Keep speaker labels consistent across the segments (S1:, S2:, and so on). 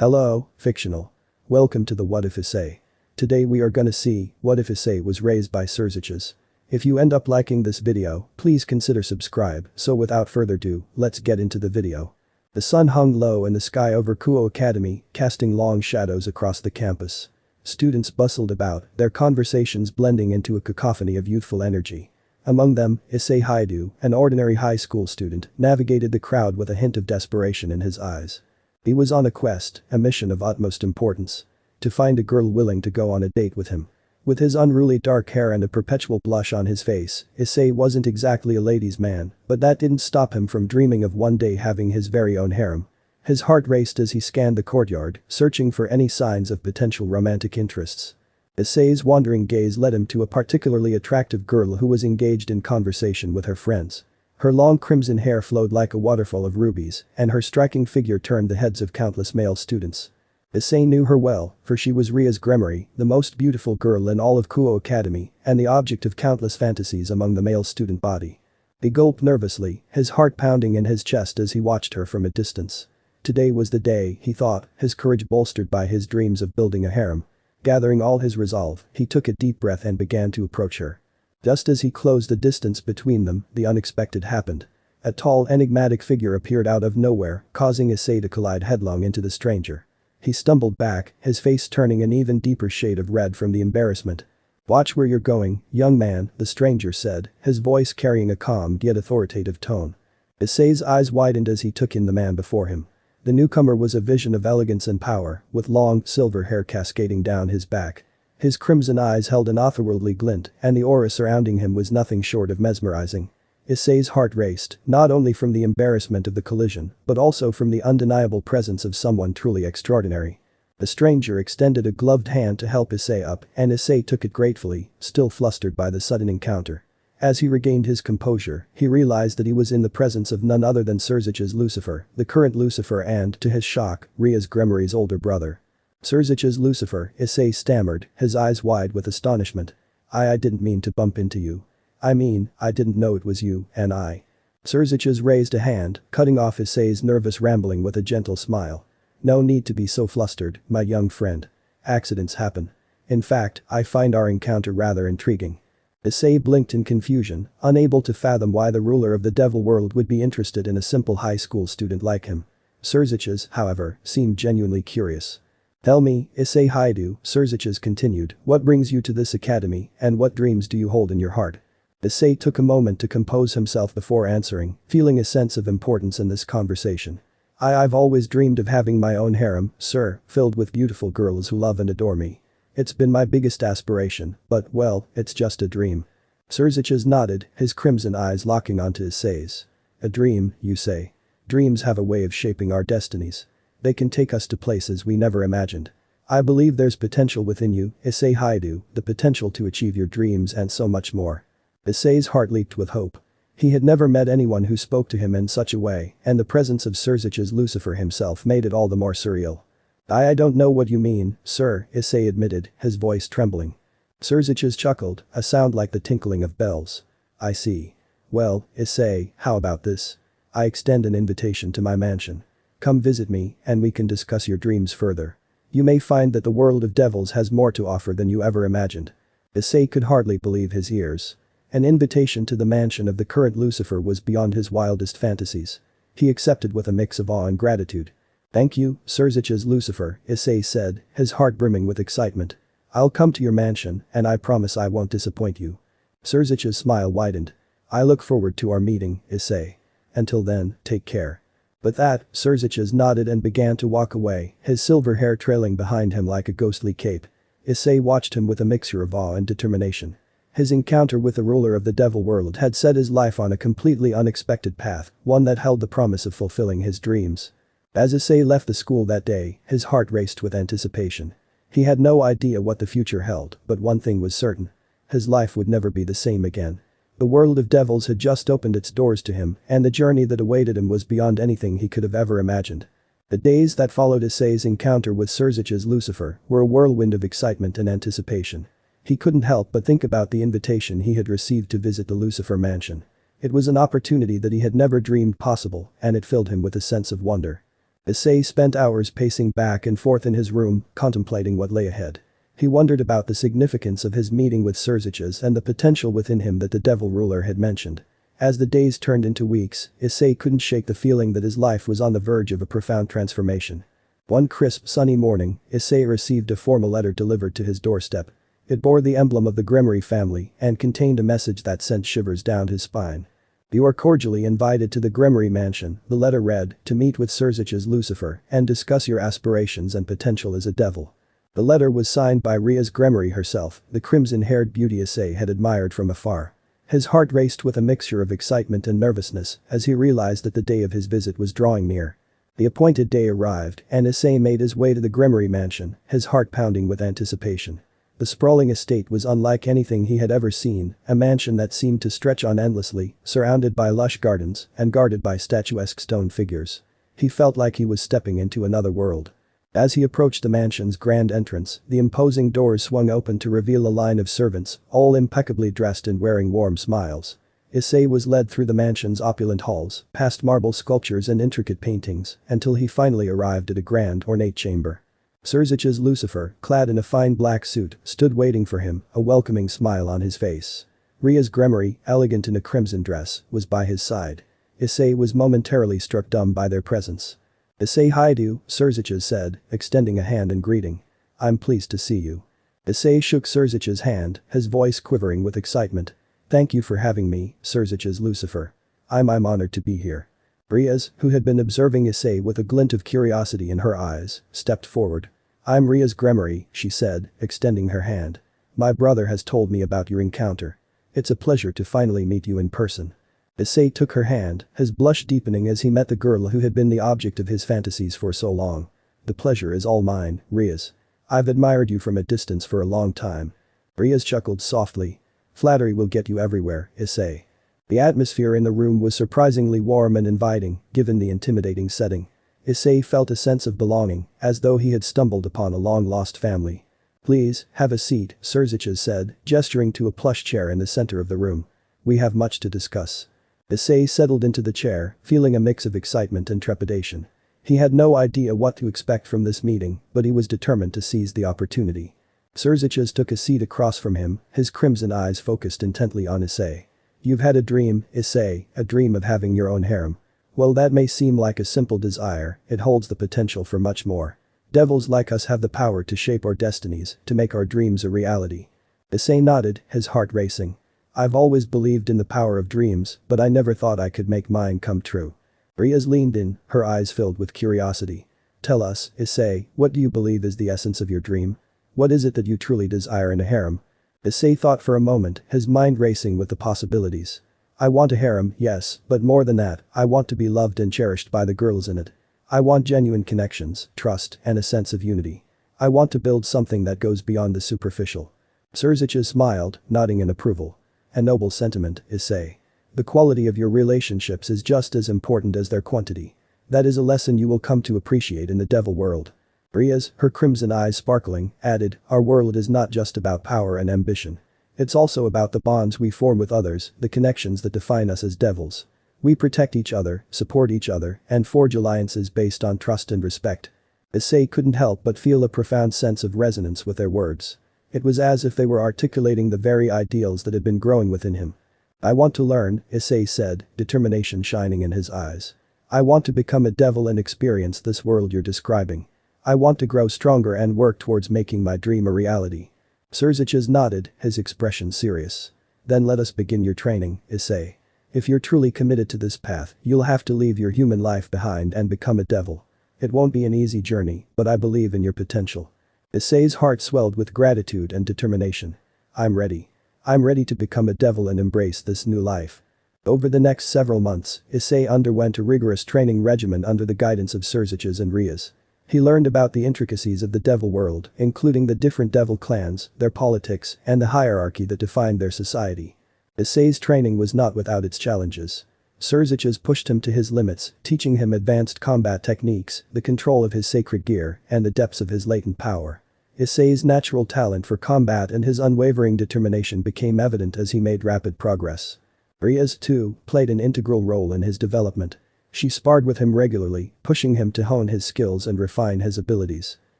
S1: Hello, fictional. Welcome to the What If Essay. Today we are gonna see what if Issei was raised by Sirzechs. If you end up liking this video, please consider subscribe, so without further ado, let's get into the video. The sun hung low in the sky over Kuo Academy, casting long shadows across the campus. Students bustled about, their conversations blending into a cacophony of youthful energy. Among them, Issei Hyoudou, an ordinary high school student, navigated the crowd with a hint of desperation in his eyes. He was on a quest, a mission of utmost importance. To find a girl willing to go on a date with him. With his unruly dark hair and a perpetual blush on his face, Issei wasn't exactly a ladies' man, but that didn't stop him from dreaming of one day having his very own harem. His heart raced as he scanned the courtyard, searching for any signs of potential romantic interests. Issei's wandering gaze led him to a particularly attractive girl who was engaged in conversation with her friends. Her long crimson hair flowed like a waterfall of rubies, and her striking figure turned the heads of countless male students. Issei knew her well, for she was Rias, the most beautiful girl in all of Kuo Academy, and the object of countless fantasies among the male student body. He gulped nervously, his heart pounding in his chest as he watched her from a distance. Today was the day, he thought, his courage bolstered by his dreams of building a harem. Gathering all his resolve, he took a deep breath and began to approach her. Just as he closed the distance between them, the unexpected happened. A tall, enigmatic figure appeared out of nowhere, causing Issei to collide headlong into the stranger. He stumbled back, his face turning an even deeper shade of red from the embarrassment. "Watch where you're going, young man," the stranger said, his voice carrying a calm yet authoritative tone. Issei's eyes widened as he took in the man before him. The newcomer was a vision of elegance and power, with long, silver hair cascading down his back. His crimson eyes held an otherworldly glint, and the aura surrounding him was nothing short of mesmerizing. Issei's heart raced, not only from the embarrassment of the collision, but also from the undeniable presence of someone truly extraordinary. The stranger extended a gloved hand to help Issei up, and Issei took it gratefully, still flustered by the sudden encounter. As he regained his composure, he realized that he was in the presence of none other than Sirzechs Lucifer, the current Lucifer and, to his shock, Rias' older brother. "Sirzechs Lucifer," Issei stammered, his eyes wide with astonishment. I didn't mean to bump into you. I didn't know it was you, and I." Sirzechs raised a hand, cutting off Issei's nervous rambling with a gentle smile. "No need to be so flustered, my young friend. Accidents happen. In fact, I find our encounter rather intriguing." Issei blinked in confusion, unable to fathom why the ruler of the devil world would be interested in a simple high school student like him. Sirzechs, however, seemed genuinely curious. "Tell me, Issei Hyoudou," Sirzechs continued, "what brings you to this academy, and what dreams do you hold in your heart?" Issei took a moment to compose himself before answering, feeling a sense of importance in this conversation. I've always dreamed of having my own harem, sir, filled with beautiful girls who love and adore me. It's been my biggest aspiration, but, well, it's just a dream." Sirzechs nodded, his crimson eyes locking onto Issei's. "A dream, you say? Dreams have a way of shaping our destinies. They can take us to places we never imagined. I believe there's potential within you, Issei Hyoudou, the potential to achieve your dreams and so much more." Issei's heart leaped with hope. He had never met anyone who spoke to him in such a way, and the presence of Sirzechs Lucifer himself made it all the more surreal. I don't know what you mean, sir," Issei admitted, his voice trembling. Sirzechs chuckled, a sound like the tinkling of bells. "I see. Well, Issei, how about this? I extend an invitation to my mansion. Come visit me, and we can discuss your dreams further. You may find that the world of devils has more to offer than you ever imagined." Issei could hardly believe his ears. An invitation to the mansion of the current Lucifer was beyond his wildest fantasies. He accepted with a mix of awe and gratitude. "Thank you, Sirzechs Lucifer," Issei said, his heart brimming with excitement. "I'll come to your mansion, and I promise I won't disappoint you." Sirzechs' smile widened. "I look forward to our meeting, Issei. Until then, take care." With that, Sirzechs nodded and began to walk away, his silver hair trailing behind him like a ghostly cape. Issei watched him with a mixture of awe and determination. His encounter with the ruler of the devil world had set his life on a completely unexpected path, one that held the promise of fulfilling his dreams. As Issei left the school that day, his heart raced with anticipation. He had no idea what the future held, but one thing was certain. His life would never be the same again. The world of devils had just opened its doors to him, and the journey that awaited him was beyond anything he could have ever imagined. The days that followed Issei's encounter with Sirzechs Lucifer were a whirlwind of excitement and anticipation. He couldn't help but think about the invitation he had received to visit the Lucifer mansion. It was an opportunity that he had never dreamed possible, and it filled him with a sense of wonder. Issei spent hours pacing back and forth in his room, contemplating what lay ahead. He wondered about the significance of his meeting with Sirzechs and the potential within him that the devil ruler had mentioned. As the days turned into weeks, Issei couldn't shake the feeling that his life was on the verge of a profound transformation. One crisp, sunny morning, Issei received a formal letter delivered to his doorstep. It bore the emblem of the Gremory family and contained a message that sent shivers down his spine. "You are cordially invited to the Gremory mansion," the letter read, "to meet with Sirzechs Lucifer and discuss your aspirations and potential as a devil." The letter was signed by Rias Gremory herself, the crimson-haired beauty Issei had admired from afar. His heart raced with a mixture of excitement and nervousness as he realized that the day of his visit was drawing near. The appointed day arrived and Issei made his way to the Gremory mansion, his heart pounding with anticipation. The sprawling estate was unlike anything he had ever seen, a mansion that seemed to stretch on endlessly, surrounded by lush gardens and guarded by statuesque stone figures. He felt like he was stepping into another world. As he approached the mansion's grand entrance, the imposing doors swung open to reveal a line of servants, all impeccably dressed and wearing warm smiles. Issei was led through the mansion's opulent halls, past marble sculptures and intricate paintings, until he finally arrived at a grand, ornate chamber. Sirzechs Lucifer, clad in a fine black suit, stood waiting for him, a welcoming smile on his face. Rias Gremory, elegant in a crimson dress, was by his side. Issei was momentarily struck dumb by their presence. "Issei Hyoudou," Sirzechs said, extending a hand in greeting. "I'm pleased to see you." Issei shook Sirzechs' hand, his voice quivering with excitement. "Thank you for having me, Sirzechs Lucifer. I'm honored to be here." Rias, who had been observing Issei with a glint of curiosity in her eyes, stepped forward. "I'm Rias Gremory," she said, extending her hand. "My brother has told me about your encounter. It's a pleasure to finally meet you in person." Issei took her hand, his blush deepening as he met the girl who had been the object of his fantasies for so long. "The pleasure is all mine, Rias. I've admired you from a distance for a long time." Rias chuckled softly. "Flattery will get you everywhere, Issei." The atmosphere in the room was surprisingly warm and inviting, given the intimidating setting. Issei felt a sense of belonging, as though he had stumbled upon a long-lost family. "Please, have a seat," Sirzechs said, gesturing to a plush chair in the center of the room. "We have much to discuss." Issei settled into the chair, feeling a mix of excitement and trepidation. He had no idea what to expect from this meeting, but he was determined to seize the opportunity. Sirzechs took a seat across from him, his crimson eyes focused intently on Issei. "You've had a dream, Issei, a dream of having your own harem. Well, that may seem like a simple desire, it holds the potential for much more. Devils like us have the power to shape our destinies, to make our dreams a reality." Issei nodded, his heart racing. "I've always believed in the power of dreams, but I never thought I could make mine come true." Rias leaned in, her eyes filled with curiosity. "Tell us, Issei, what do you believe is the essence of your dream? What is it that you truly desire in a harem?" Issei thought for a moment, his mind racing with the possibilities. "I want a harem, yes, but more than that, I want to be loved and cherished by the girls in it. I want genuine connections, trust, and a sense of unity. I want to build something that goes beyond the superficial." Sirzechs smiled, nodding in approval. "A noble sentiment, Issei. The quality of your relationships is just as important as their quantity. That is a lesson you will come to appreciate in the devil world." Rias, her crimson eyes sparkling, added, "Our world is not just about power and ambition. It's also about the bonds we form with others, the connections that define us as devils. We protect each other, support each other, and forge alliances based on trust and respect." Issei couldn't help but feel a profound sense of resonance with their words. It was as if they were articulating the very ideals that had been growing within him. "I want to learn," Issei said, determination shining in his eyes. "I want to become a devil and experience this world you're describing. I want to grow stronger and work towards making my dream a reality." Sirzechs nodded, his expression serious. "Then let us begin your training, Issei. If you're truly committed to this path, you'll have to leave your human life behind and become a devil. It won't be an easy journey, but I believe in your potential." Issei's heart swelled with gratitude and determination. "I'm ready. I'm ready to become a devil and embrace this new life." Over the next several months, Issei underwent a rigorous training regimen under the guidance of Sirzechs and Rias. He learned about the intricacies of the devil world, including the different devil clans, their politics, and the hierarchy that defined their society. Issei's training was not without its challenges. Sirzechs pushed him to his limits, teaching him advanced combat techniques, the control of his sacred gear, and the depths of his latent power. Issei's natural talent for combat and his unwavering determination became evident as he made rapid progress. Rias, too, played an integral role in his development. She sparred with him regularly, pushing him to hone his skills and refine his abilities.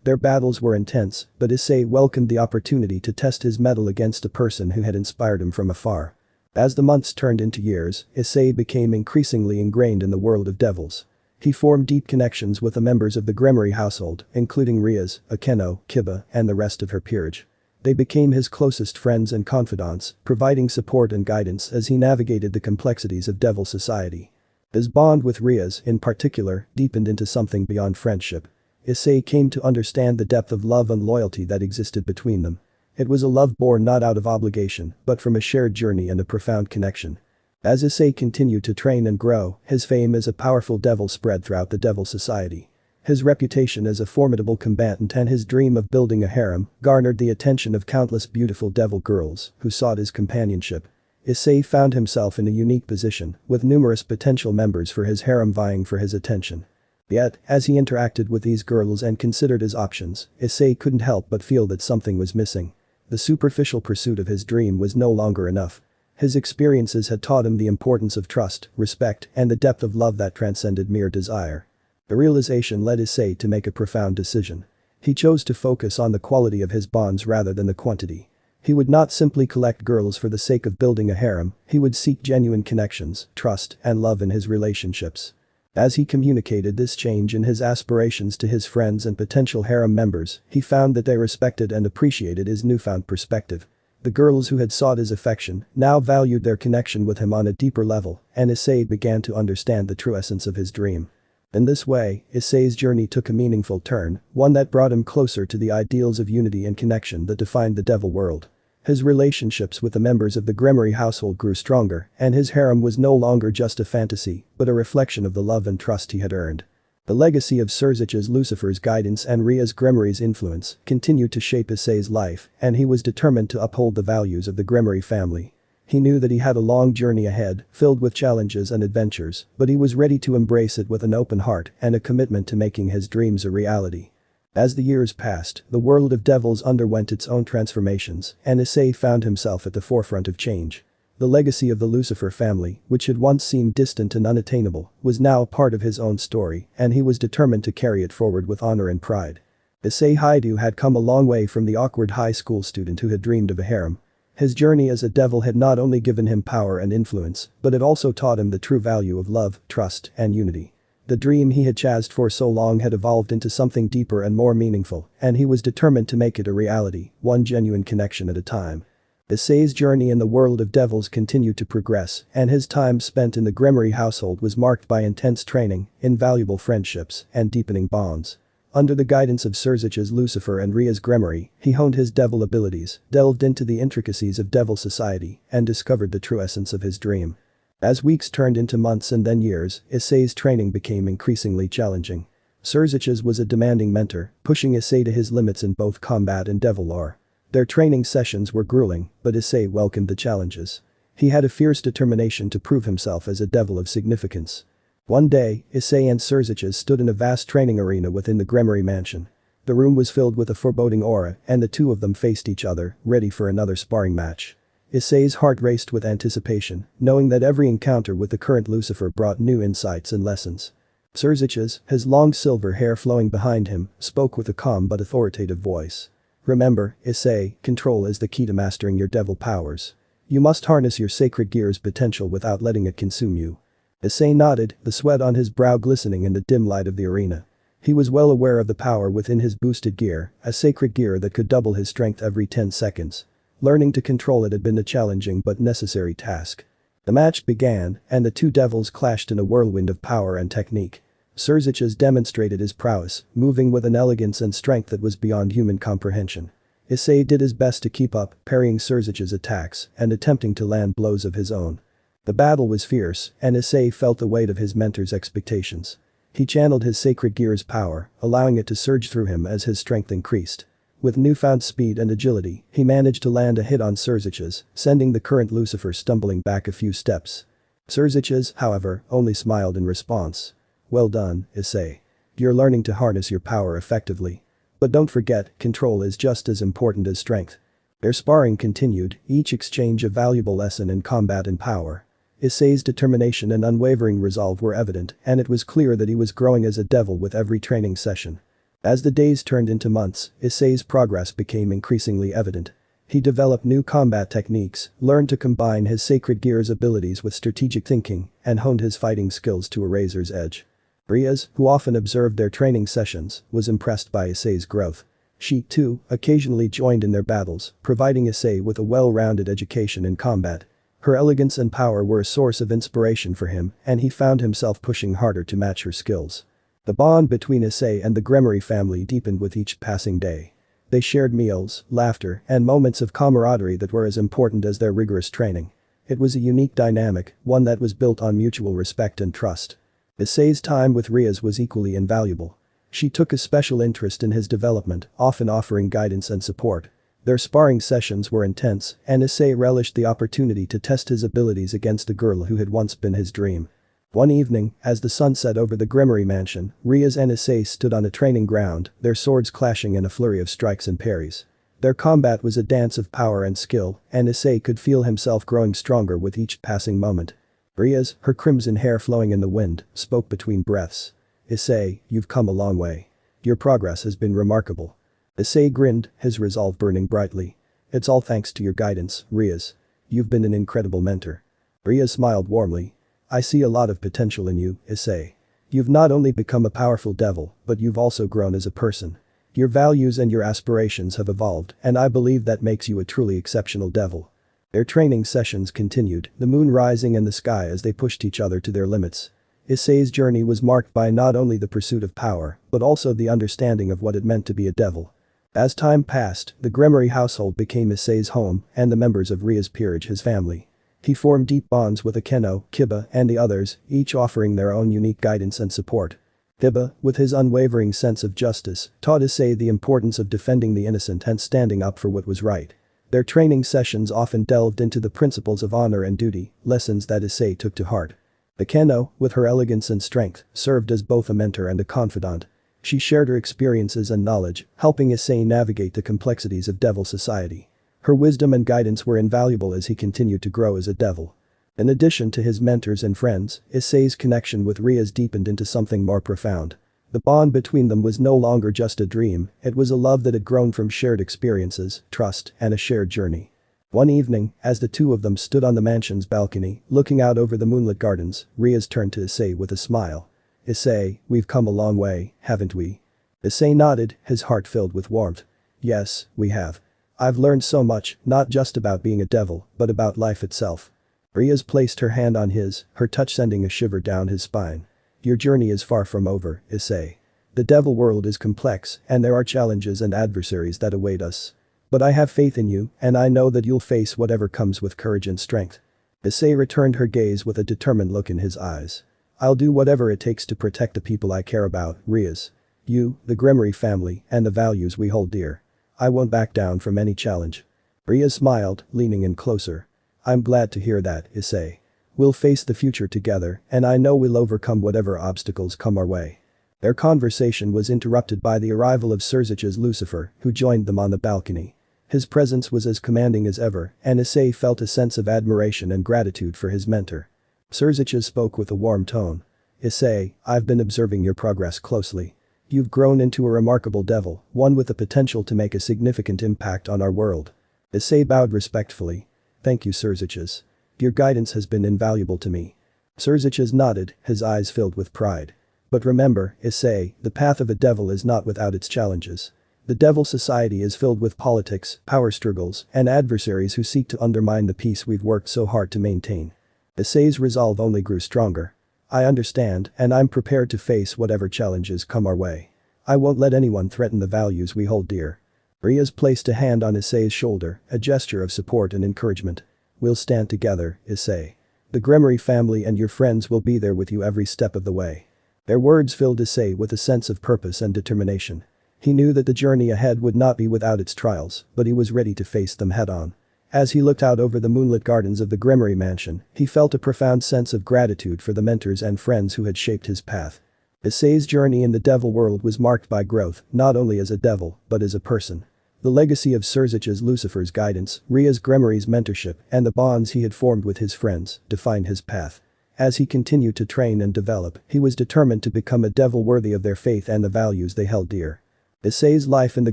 S1: Their battles were intense, but Issei welcomed the opportunity to test his mettle against a person who had inspired him from afar. As the months turned into years, Issei became increasingly ingrained in the world of devils. He formed deep connections with the members of the Gremory household, including Rias, Akeno, Kiba, and the rest of her peerage. They became his closest friends and confidants, providing support and guidance as he navigated the complexities of devil society. His bond with Rias, in particular, deepened into something beyond friendship. Issei came to understand the depth of love and loyalty that existed between them. It was a love born not out of obligation, but from a shared journey and a profound connection. As Issei continued to train and grow, his fame as a powerful devil spread throughout the devil society. His reputation as a formidable combatant and his dream of building a harem garnered the attention of countless beautiful devil girls who sought his companionship. Issei found himself in a unique position, with numerous potential members for his harem vying for his attention. Yet, as he interacted with these girls and considered his options, Issei couldn't help but feel that something was missing. The superficial pursuit of his dream was no longer enough. His experiences had taught him the importance of trust, respect, and the depth of love that transcended mere desire. The realization led Issei to make a profound decision. He chose to focus on the quality of his bonds rather than the quantity. He would not simply collect girls for the sake of building a harem, he would seek genuine connections, trust, and love in his relationships. As he communicated this change in his aspirations to his friends and potential harem members, he found that they respected and appreciated his newfound perspective. The girls who had sought his affection now valued their connection with him on a deeper level, and Issei began to understand the true essence of his dream. In this way, Issei's journey took a meaningful turn, one that brought him closer to the ideals of unity and connection that defined the devil world. His relationships with the members of the Gremory household grew stronger, and his harem was no longer just a fantasy, but a reflection of the love and trust he had earned. The legacy of Sirzechs Lucifer's guidance and Rias Gremory's influence continued to shape Issei's life, and he was determined to uphold the values of the Gremory family. He knew that he had a long journey ahead, filled with challenges and adventures, but he was ready to embrace it with an open heart and a commitment to making his dreams a reality. As the years passed, the world of devils underwent its own transformations, and Issei found himself at the forefront of change. The legacy of the Lucifer family, which had once seemed distant and unattainable, was now a part of his own story, and he was determined to carry it forward with honor and pride. Issei Hyoudou had come a long way from the awkward high school student who had dreamed of a harem. His journey as a devil had not only given him power and influence, but it also taught him the true value of love, trust, and unity. The dream he had chased for so long had evolved into something deeper and more meaningful, and he was determined to make it a reality, one genuine connection at a time. Issei's journey in the world of devils continued to progress, and his time spent in the Gremory household was marked by intense training, invaluable friendships, and deepening bonds. Under the guidance of Sirzechs Lucifer and Rias Gremory, he honed his devil abilities, delved into the intricacies of devil society, and discovered the true essence of his dream. As weeks turned into months and then years, Issei's training became increasingly challenging. Sirzechs was a demanding mentor, pushing Issei to his limits in both combat and devil lore. Their training sessions were grueling, but Issei welcomed the challenges. He had a fierce determination to prove himself as a devil of significance. One day, Issei and Sirzechs stood in a vast training arena within the Gremory mansion. The room was filled with a foreboding aura, and the two of them faced each other, ready for another sparring match. Issei's heart raced with anticipation, knowing that every encounter with the current Lucifer brought new insights and lessons. Sirzechs, his long silver hair flowing behind him, spoke with a calm but authoritative voice. "Remember, Issei, control is the key to mastering your devil powers. You must harness your sacred gear's potential without letting it consume you." Issei nodded, the sweat on his brow glistening in the dim light of the arena. He was well aware of the power within his boosted gear, a sacred gear that could double his strength every 10 seconds. Learning to control it had been a challenging but necessary task. The match began, and the two devils clashed in a whirlwind of power and technique. Sirzechs demonstrated his prowess, moving with an elegance and strength that was beyond human comprehension. Issei did his best to keep up, parrying Sirzechs' attacks and attempting to land blows of his own. The battle was fierce, and Issei felt the weight of his mentor's expectations. He channeled his sacred gear's power, allowing it to surge through him as his strength increased. With newfound speed and agility, he managed to land a hit on Sirzechs, sending the current Lucifer stumbling back a few steps. Sirzechs, however, only smiled in response. "Well done, Issei. You're learning to harness your power effectively. But don't forget, control is just as important as strength." Their sparring continued, each exchange a valuable lesson in combat and power. Issei's determination and unwavering resolve were evident, and it was clear that he was growing as a devil with every training session. As the days turned into months, Issei's progress became increasingly evident. He developed new combat techniques, learned to combine his sacred gear's abilities with strategic thinking, and honed his fighting skills to a razor's edge. Rias, who often observed their training sessions, was impressed by Issei's growth. She, too, occasionally joined in their battles, providing Issei with a well-rounded education in combat. Her elegance and power were a source of inspiration for him, and he found himself pushing harder to match her skills. The bond between Issei and the Gremory family deepened with each passing day. They shared meals, laughter, and moments of camaraderie that were as important as their rigorous training. It was a unique dynamic, one that was built on mutual respect and trust. Issei's time with Rias was equally invaluable. She took a special interest in his development, often offering guidance and support. Their sparring sessions were intense, and Issei relished the opportunity to test his abilities against the girl who had once been his dream. One evening, as the sun set over the Gremory mansion, Rias and Issei stood on a training ground, their swords clashing in a flurry of strikes and parries. Their combat was a dance of power and skill, and Issei could feel himself growing stronger with each passing moment. Rias, her crimson hair flowing in the wind, spoke between breaths. "Issei, you've come a long way. Your progress has been remarkable." Issei grinned, his resolve burning brightly. "It's all thanks to your guidance, Rias. You've been an incredible mentor." Rias smiled warmly. "I see a lot of potential in you, Issei. You've not only become a powerful devil, but you've also grown as a person. Your values and your aspirations have evolved, and I believe that makes you a truly exceptional devil." Their training sessions continued, the moon rising in the sky as they pushed each other to their limits. Issei's journey was marked by not only the pursuit of power, but also the understanding of what it meant to be a devil. As time passed, the Gremory household became Issei's home, and the members of Rias' peerage his family. He formed deep bonds with Akeno, Kiba, and the others, each offering their own unique guidance and support. Kiba, with his unwavering sense of justice, taught Issei the importance of defending the innocent and standing up for what was right. Their training sessions often delved into the principles of honor and duty, lessons that Issei took to heart. Akeno, with her elegance and strength, served as both a mentor and a confidant. She shared her experiences and knowledge, helping Issei navigate the complexities of devil society. Her wisdom and guidance were invaluable as he continued to grow as a devil. In addition to his mentors and friends, Issei's connection with Rias deepened into something more profound. The bond between them was no longer just a dream, it was a love that had grown from shared experiences, trust, and a shared journey. One evening, as the two of them stood on the mansion's balcony, looking out over the moonlit gardens, Rias turned to Issei with a smile. "Issei, we've come a long way, haven't we?" Issei nodded, his heart filled with warmth. "Yes, we have. I've learned so much, not just about being a devil, but about life itself." Rias placed her hand on his, her touch sending a shiver down his spine. "Your journey is far from over, Issei. The devil world is complex, and there are challenges and adversaries that await us. But I have faith in you, and I know that you'll face whatever comes with courage and strength." Issei returned her gaze with a determined look in his eyes. "I'll do whatever it takes to protect the people I care about, Rias. You, the Gremory family, and the values we hold dear. I won't back down from any challenge." Rias smiled, leaning in closer. "I'm glad to hear that, Issei. We'll face the future together, and I know we'll overcome whatever obstacles come our way." Their conversation was interrupted by the arrival of Sirzechs Lucifer, who joined them on the balcony. His presence was as commanding as ever, and Issei felt a sense of admiration and gratitude for his mentor. Sirzechs spoke with a warm tone. "Issei, I've been observing your progress closely. You've grown into a remarkable devil, one with the potential to make a significant impact on our world." Issei bowed respectfully. "Thank you, Sirzechs. Your guidance has been invaluable to me." Sirzechs nodded, his eyes filled with pride. "But remember, Issei, the path of a devil is not without its challenges. The devil society is filled with politics, power struggles, and adversaries who seek to undermine the peace we've worked so hard to maintain." Issei's resolve only grew stronger. "I understand, and I'm prepared to face whatever challenges come our way. I won't let anyone threaten the values we hold dear." Rias placed a hand on Issei's shoulder, a gesture of support and encouragement. "We'll stand together, Issei. The Gremory family and your friends will be there with you every step of the way." Their words filled Issei with a sense of purpose and determination. He knew that the journey ahead would not be without its trials, but he was ready to face them head-on. As he looked out over the moonlit gardens of the Gremory mansion, he felt a profound sense of gratitude for the mentors and friends who had shaped his path. Issei's journey in the devil world was marked by growth, not only as a devil, but as a person. The legacy of Sirzechs Lucifer's guidance, Rias Gremory's mentorship, and the bonds he had formed with his friends defined his path. As he continued to train and develop, he was determined to become a devil worthy of their faith and the values they held dear. Issei's life in the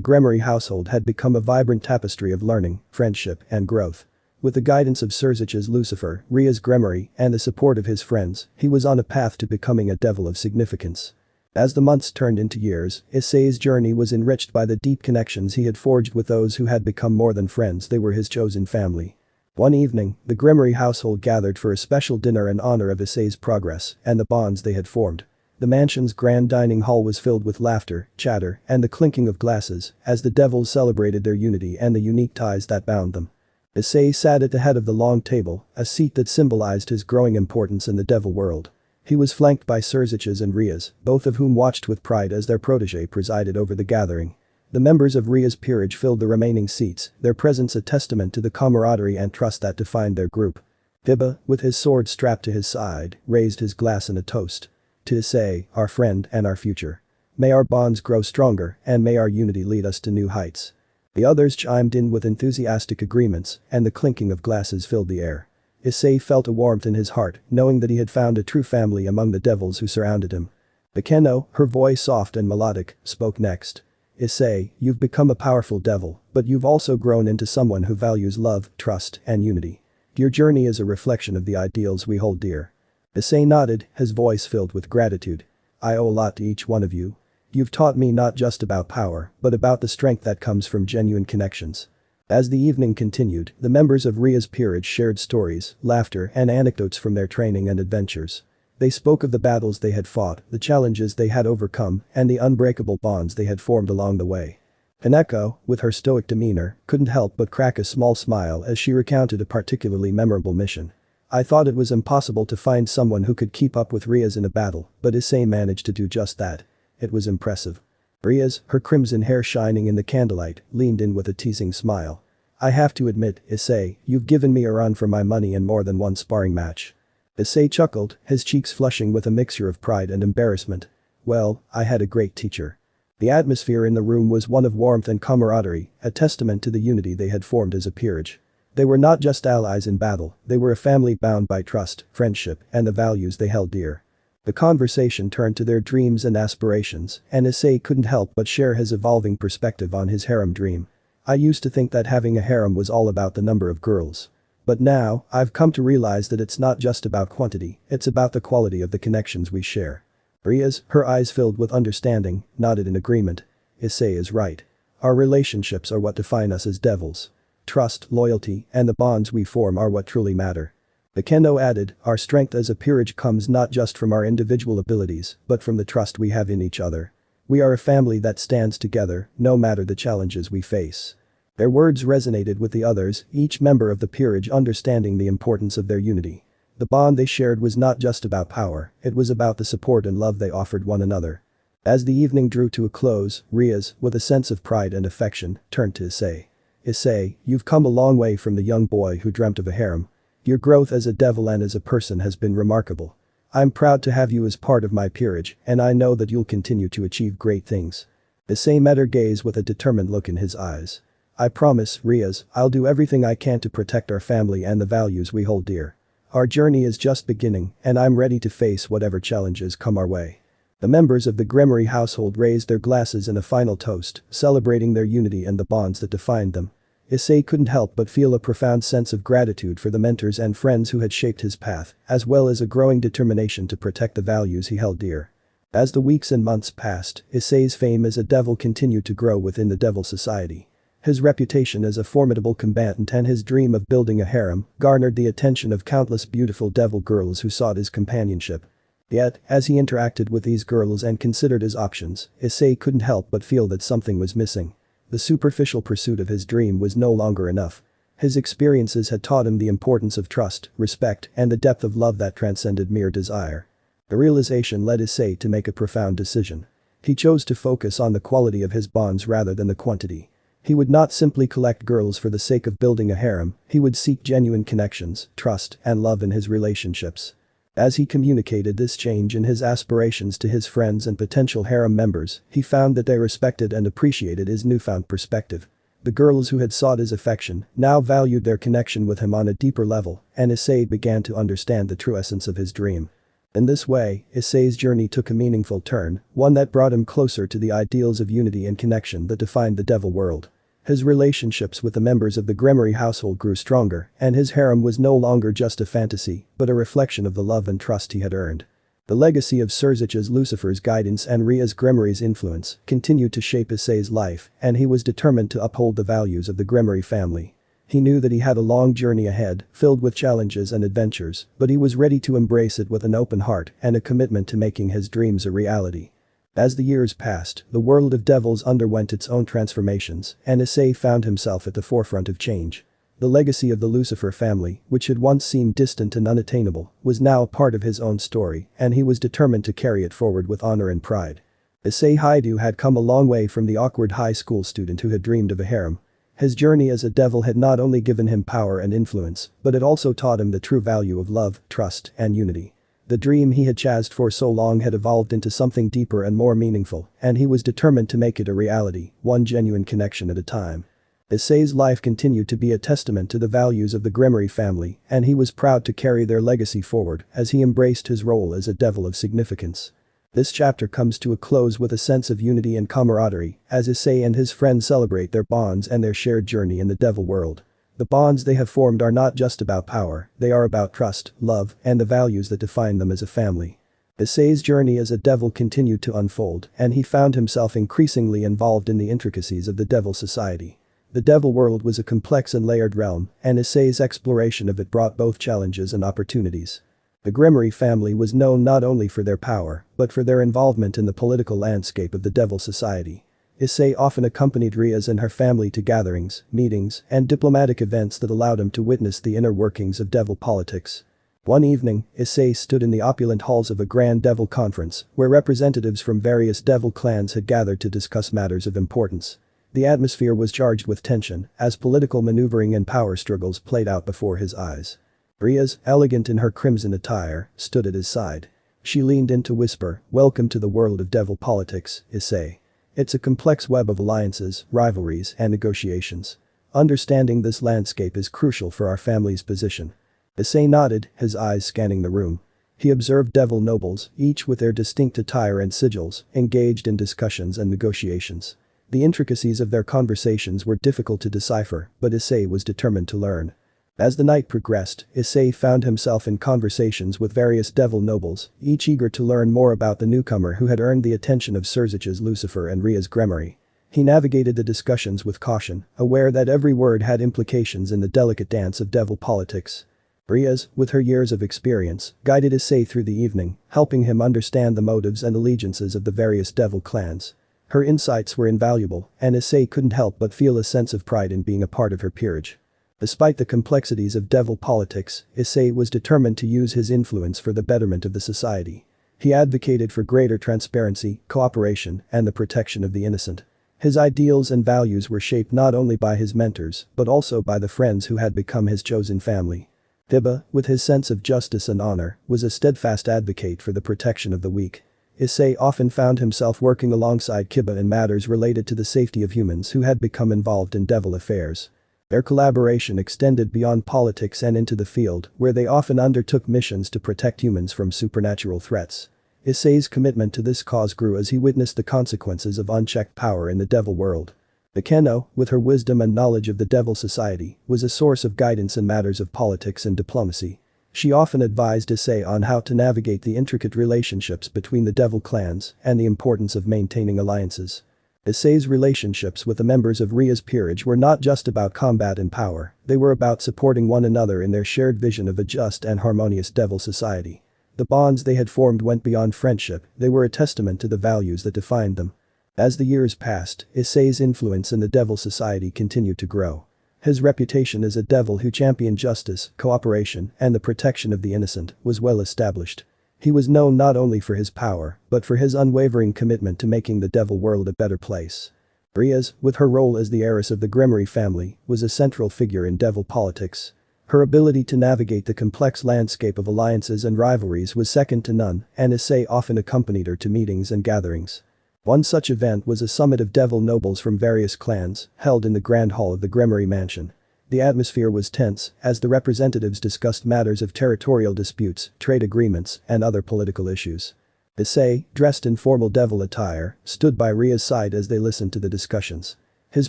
S1: Gremory household had become a vibrant tapestry of learning, friendship, and growth. With the guidance of Sirzechs Lucifer, Rias Gremory, and the support of his friends, he was on a path to becoming a devil of significance. As the months turned into years, Issei's journey was enriched by the deep connections he had forged with those who had become more than friends. They were his chosen family. One evening, the Gremory household gathered for a special dinner in honor of Issei's progress and the bonds they had formed. The mansion's grand dining hall was filled with laughter, chatter, and the clinking of glasses as the devils celebrated their unity and the unique ties that bound them. Issei sat at the head of the long table, a seat that symbolized his growing importance in the devil world. He was flanked by Sirzechs and Rias, both of whom watched with pride as their protege presided over the gathering. The members of Rias' peerage filled the remaining seats, their presence a testament to the camaraderie and trust that defined their group. Viba, with his sword strapped to his side, raised his glass in a toast. To Issei, our friend and our future. May our bonds grow stronger and may our unity lead us to new heights. The others chimed in with enthusiastic agreements and the clinking of glasses filled the air. Issei felt a warmth in his heart, knowing that he had found a true family among the devils who surrounded him. Bekeno, her voice soft and melodic, spoke next. Issei, you've become a powerful devil, but you've also grown into someone who values love, trust, and unity. Your journey is a reflection of the ideals we hold dear. Issei nodded, his voice filled with gratitude. I owe a lot to each one of you. You've taught me not just about power, but about the strength that comes from genuine connections. As the evening continued, the members of Rias' peerage shared stories, laughter, and anecdotes from their training and adventures. They spoke of the battles they had fought, the challenges they had overcome, and the unbreakable bonds they had formed along the way. Haneko, with her stoic demeanor, couldn't help but crack a small smile as she recounted a particularly memorable mission. I thought it was impossible to find someone who could keep up with Rias in a battle, but Issei managed to do just that. It was impressive. Rias, her crimson hair shining in the candlelight, leaned in with a teasing smile. I have to admit, Issei, you've given me a run for my money in more than one sparring match. Issei chuckled, his cheeks flushing with a mixture of pride and embarrassment. Well, I had a great teacher. The atmosphere in the room was one of warmth and camaraderie, a testament to the unity they had formed as a peerage. They were not just allies in battle, they were a family bound by trust, friendship, and the values they held dear. The conversation turned to their dreams and aspirations, and Issei couldn't help but share his evolving perspective on his harem dream. I used to think that having a harem was all about the number of girls. But now, I've come to realize that it's not just about quantity, it's about the quality of the connections we share. Rias, her eyes filled with understanding, nodded in agreement. Issei is right. Our relationships are what define us as devils. Trust, loyalty, and the bonds we form are what truly matter. Bekeno added, our strength as a peerage comes not just from our individual abilities, but from the trust we have in each other. We are a family that stands together, no matter the challenges we face. Their words resonated with the others, each member of the peerage understanding the importance of their unity. The bond they shared was not just about power, it was about the support and love they offered one another. As the evening drew to a close, Rias, with a sense of pride and affection, turned to Issei. Issei, you've come a long way from the young boy who dreamt of a harem. Your growth as a devil and as a person has been remarkable. I'm proud to have you as part of my peerage, and I know that you'll continue to achieve great things. Issei met her gaze with a determined look in his eyes. I promise, Rias, I'll do everything I can to protect our family and the values we hold dear. Our journey is just beginning, and I'm ready to face whatever challenges come our way. The members of the Gremory household raised their glasses in a final toast, celebrating their unity and the bonds that defined them. Issei couldn't help but feel a profound sense of gratitude for the mentors and friends who had shaped his path, as well as a growing determination to protect the values he held dear. As the weeks and months passed, Issei's fame as a devil continued to grow within the devil society. His reputation as a formidable combatant and his dream of building a harem garnered the attention of countless beautiful devil girls who sought his companionship. Yet, as he interacted with these girls and considered his options, Issei couldn't help but feel that something was missing. The superficial pursuit of his dream was no longer enough. His experiences had taught him the importance of trust, respect, and the depth of love that transcended mere desire. The realization led Issei to make a profound decision. He chose to focus on the quality of his bonds rather than the quantity. He would not simply collect girls for the sake of building a harem, he would seek genuine connections, trust, and love in his relationships. As he communicated this change in his aspirations to his friends and potential harem members, he found that they respected and appreciated his newfound perspective. The girls who had sought his affection now valued their connection with him on a deeper level, and Issei began to understand the true essence of his dream. In this way, Issei's journey took a meaningful turn, one that brought him closer to the ideals of unity and connection that defined the devil world. His relationships with the members of the Gremory household grew stronger, and his harem was no longer just a fantasy, but a reflection of the love and trust he had earned. The legacy of Sirzechs Lucifer's guidance and Rias Gremory's influence continued to shape Issei's life, and he was determined to uphold the values of the Gremory family. He knew that he had a long journey ahead, filled with challenges and adventures, but he was ready to embrace it with an open heart and a commitment to making his dreams a reality. As the years passed, the world of devils underwent its own transformations, and Issei found himself at the forefront of change. The legacy of the Lucifer family, which had once seemed distant and unattainable, was now a part of his own story, and he was determined to carry it forward with honor and pride. Issei Hyoudou had come a long way from the awkward high school student who had dreamed of a harem. His journey as a devil had not only given him power and influence, but it also taught him the true value of love, trust, and unity. The dream he had chased for so long had evolved into something deeper and more meaningful, and he was determined to make it a reality, one genuine connection at a time. Issei's life continued to be a testament to the values of the Gremory family, and he was proud to carry their legacy forward as he embraced his role as a devil of significance. This chapter comes to a close with a sense of unity and camaraderie as Issei and his friends celebrate their bonds and their shared journey in the devil world. The bonds they have formed are not just about power, they are about trust, love, and the values that define them as a family. Issei's journey as a devil continued to unfold, and he found himself increasingly involved in the intricacies of the devil society. The devil world was a complex and layered realm, and Issei's exploration of it brought both challenges and opportunities. The Gremory family was known not only for their power, but for their involvement in the political landscape of the devil society. Issei often accompanied Rias and her family to gatherings, meetings, and diplomatic events that allowed him to witness the inner workings of devil politics. One evening, Issei stood in the opulent halls of a grand devil conference, where representatives from various devil clans had gathered to discuss matters of importance. The atmosphere was charged with tension, as political maneuvering and power struggles played out before his eyes. Rias, elegant in her crimson attire, stood at his side. She leaned in to whisper, "Welcome to the world of devil politics, Issei. It's a complex web of alliances, rivalries, and negotiations. Understanding this landscape is crucial for our family's position." Issei nodded, his eyes scanning the room. He observed devil nobles, each with their distinct attire and sigils, engaged in discussions and negotiations. The intricacies of their conversations were difficult to decipher, but Issei was determined to learn. As the night progressed, Issei found himself in conversations with various devil nobles, each eager to learn more about the newcomer who had earned the attention of Sirzechs Lucifer and Rias Gremory. He navigated the discussions with caution, aware that every word had implications in the delicate dance of devil politics. Rias, with her years of experience, guided Issei through the evening, helping him understand the motives and allegiances of the various devil clans. Her insights were invaluable, and Issei couldn't help but feel a sense of pride in being a part of her peerage. Despite the complexities of devil politics, Issei was determined to use his influence for the betterment of the society. He advocated for greater transparency, cooperation, and the protection of the innocent. His ideals and values were shaped not only by his mentors, but also by the friends who had become his chosen family. Thiba, with his sense of justice and honor, was a steadfast advocate for the protection of the weak. Issei often found himself working alongside Kiba in matters related to the safety of humans who had become involved in devil affairs. Their collaboration extended beyond politics and into the field, where they often undertook missions to protect humans from supernatural threats. Issei's commitment to this cause grew as he witnessed the consequences of unchecked power in the devil world. The Keno, with her wisdom and knowledge of the devil society, was a source of guidance in matters of politics and diplomacy. She often advised Issei on how to navigate the intricate relationships between the devil clans and the importance of maintaining alliances. Issei's relationships with the members of Rias' peerage were not just about combat and power, they were about supporting one another in their shared vision of a just and harmonious devil society. The bonds they had formed went beyond friendship, they were a testament to the values that defined them. As the years passed, Issei's influence in the devil society continued to grow. His reputation as a devil who championed justice, cooperation, and the protection of the innocent was well established. He was known not only for his power, but for his unwavering commitment to making the devil world a better place. Rias, with her role as the heiress of the Gremory family, was a central figure in devil politics. Her ability to navigate the complex landscape of alliances and rivalries was second to none, and Issei often accompanied her to meetings and gatherings. One such event was a summit of devil nobles from various clans, held in the Grand Hall of the Grimoire Mansion. The atmosphere was tense as the representatives discussed matters of territorial disputes, trade agreements, and other political issues. Issei, dressed in formal devil attire, stood by Ria's side as they listened to the discussions. His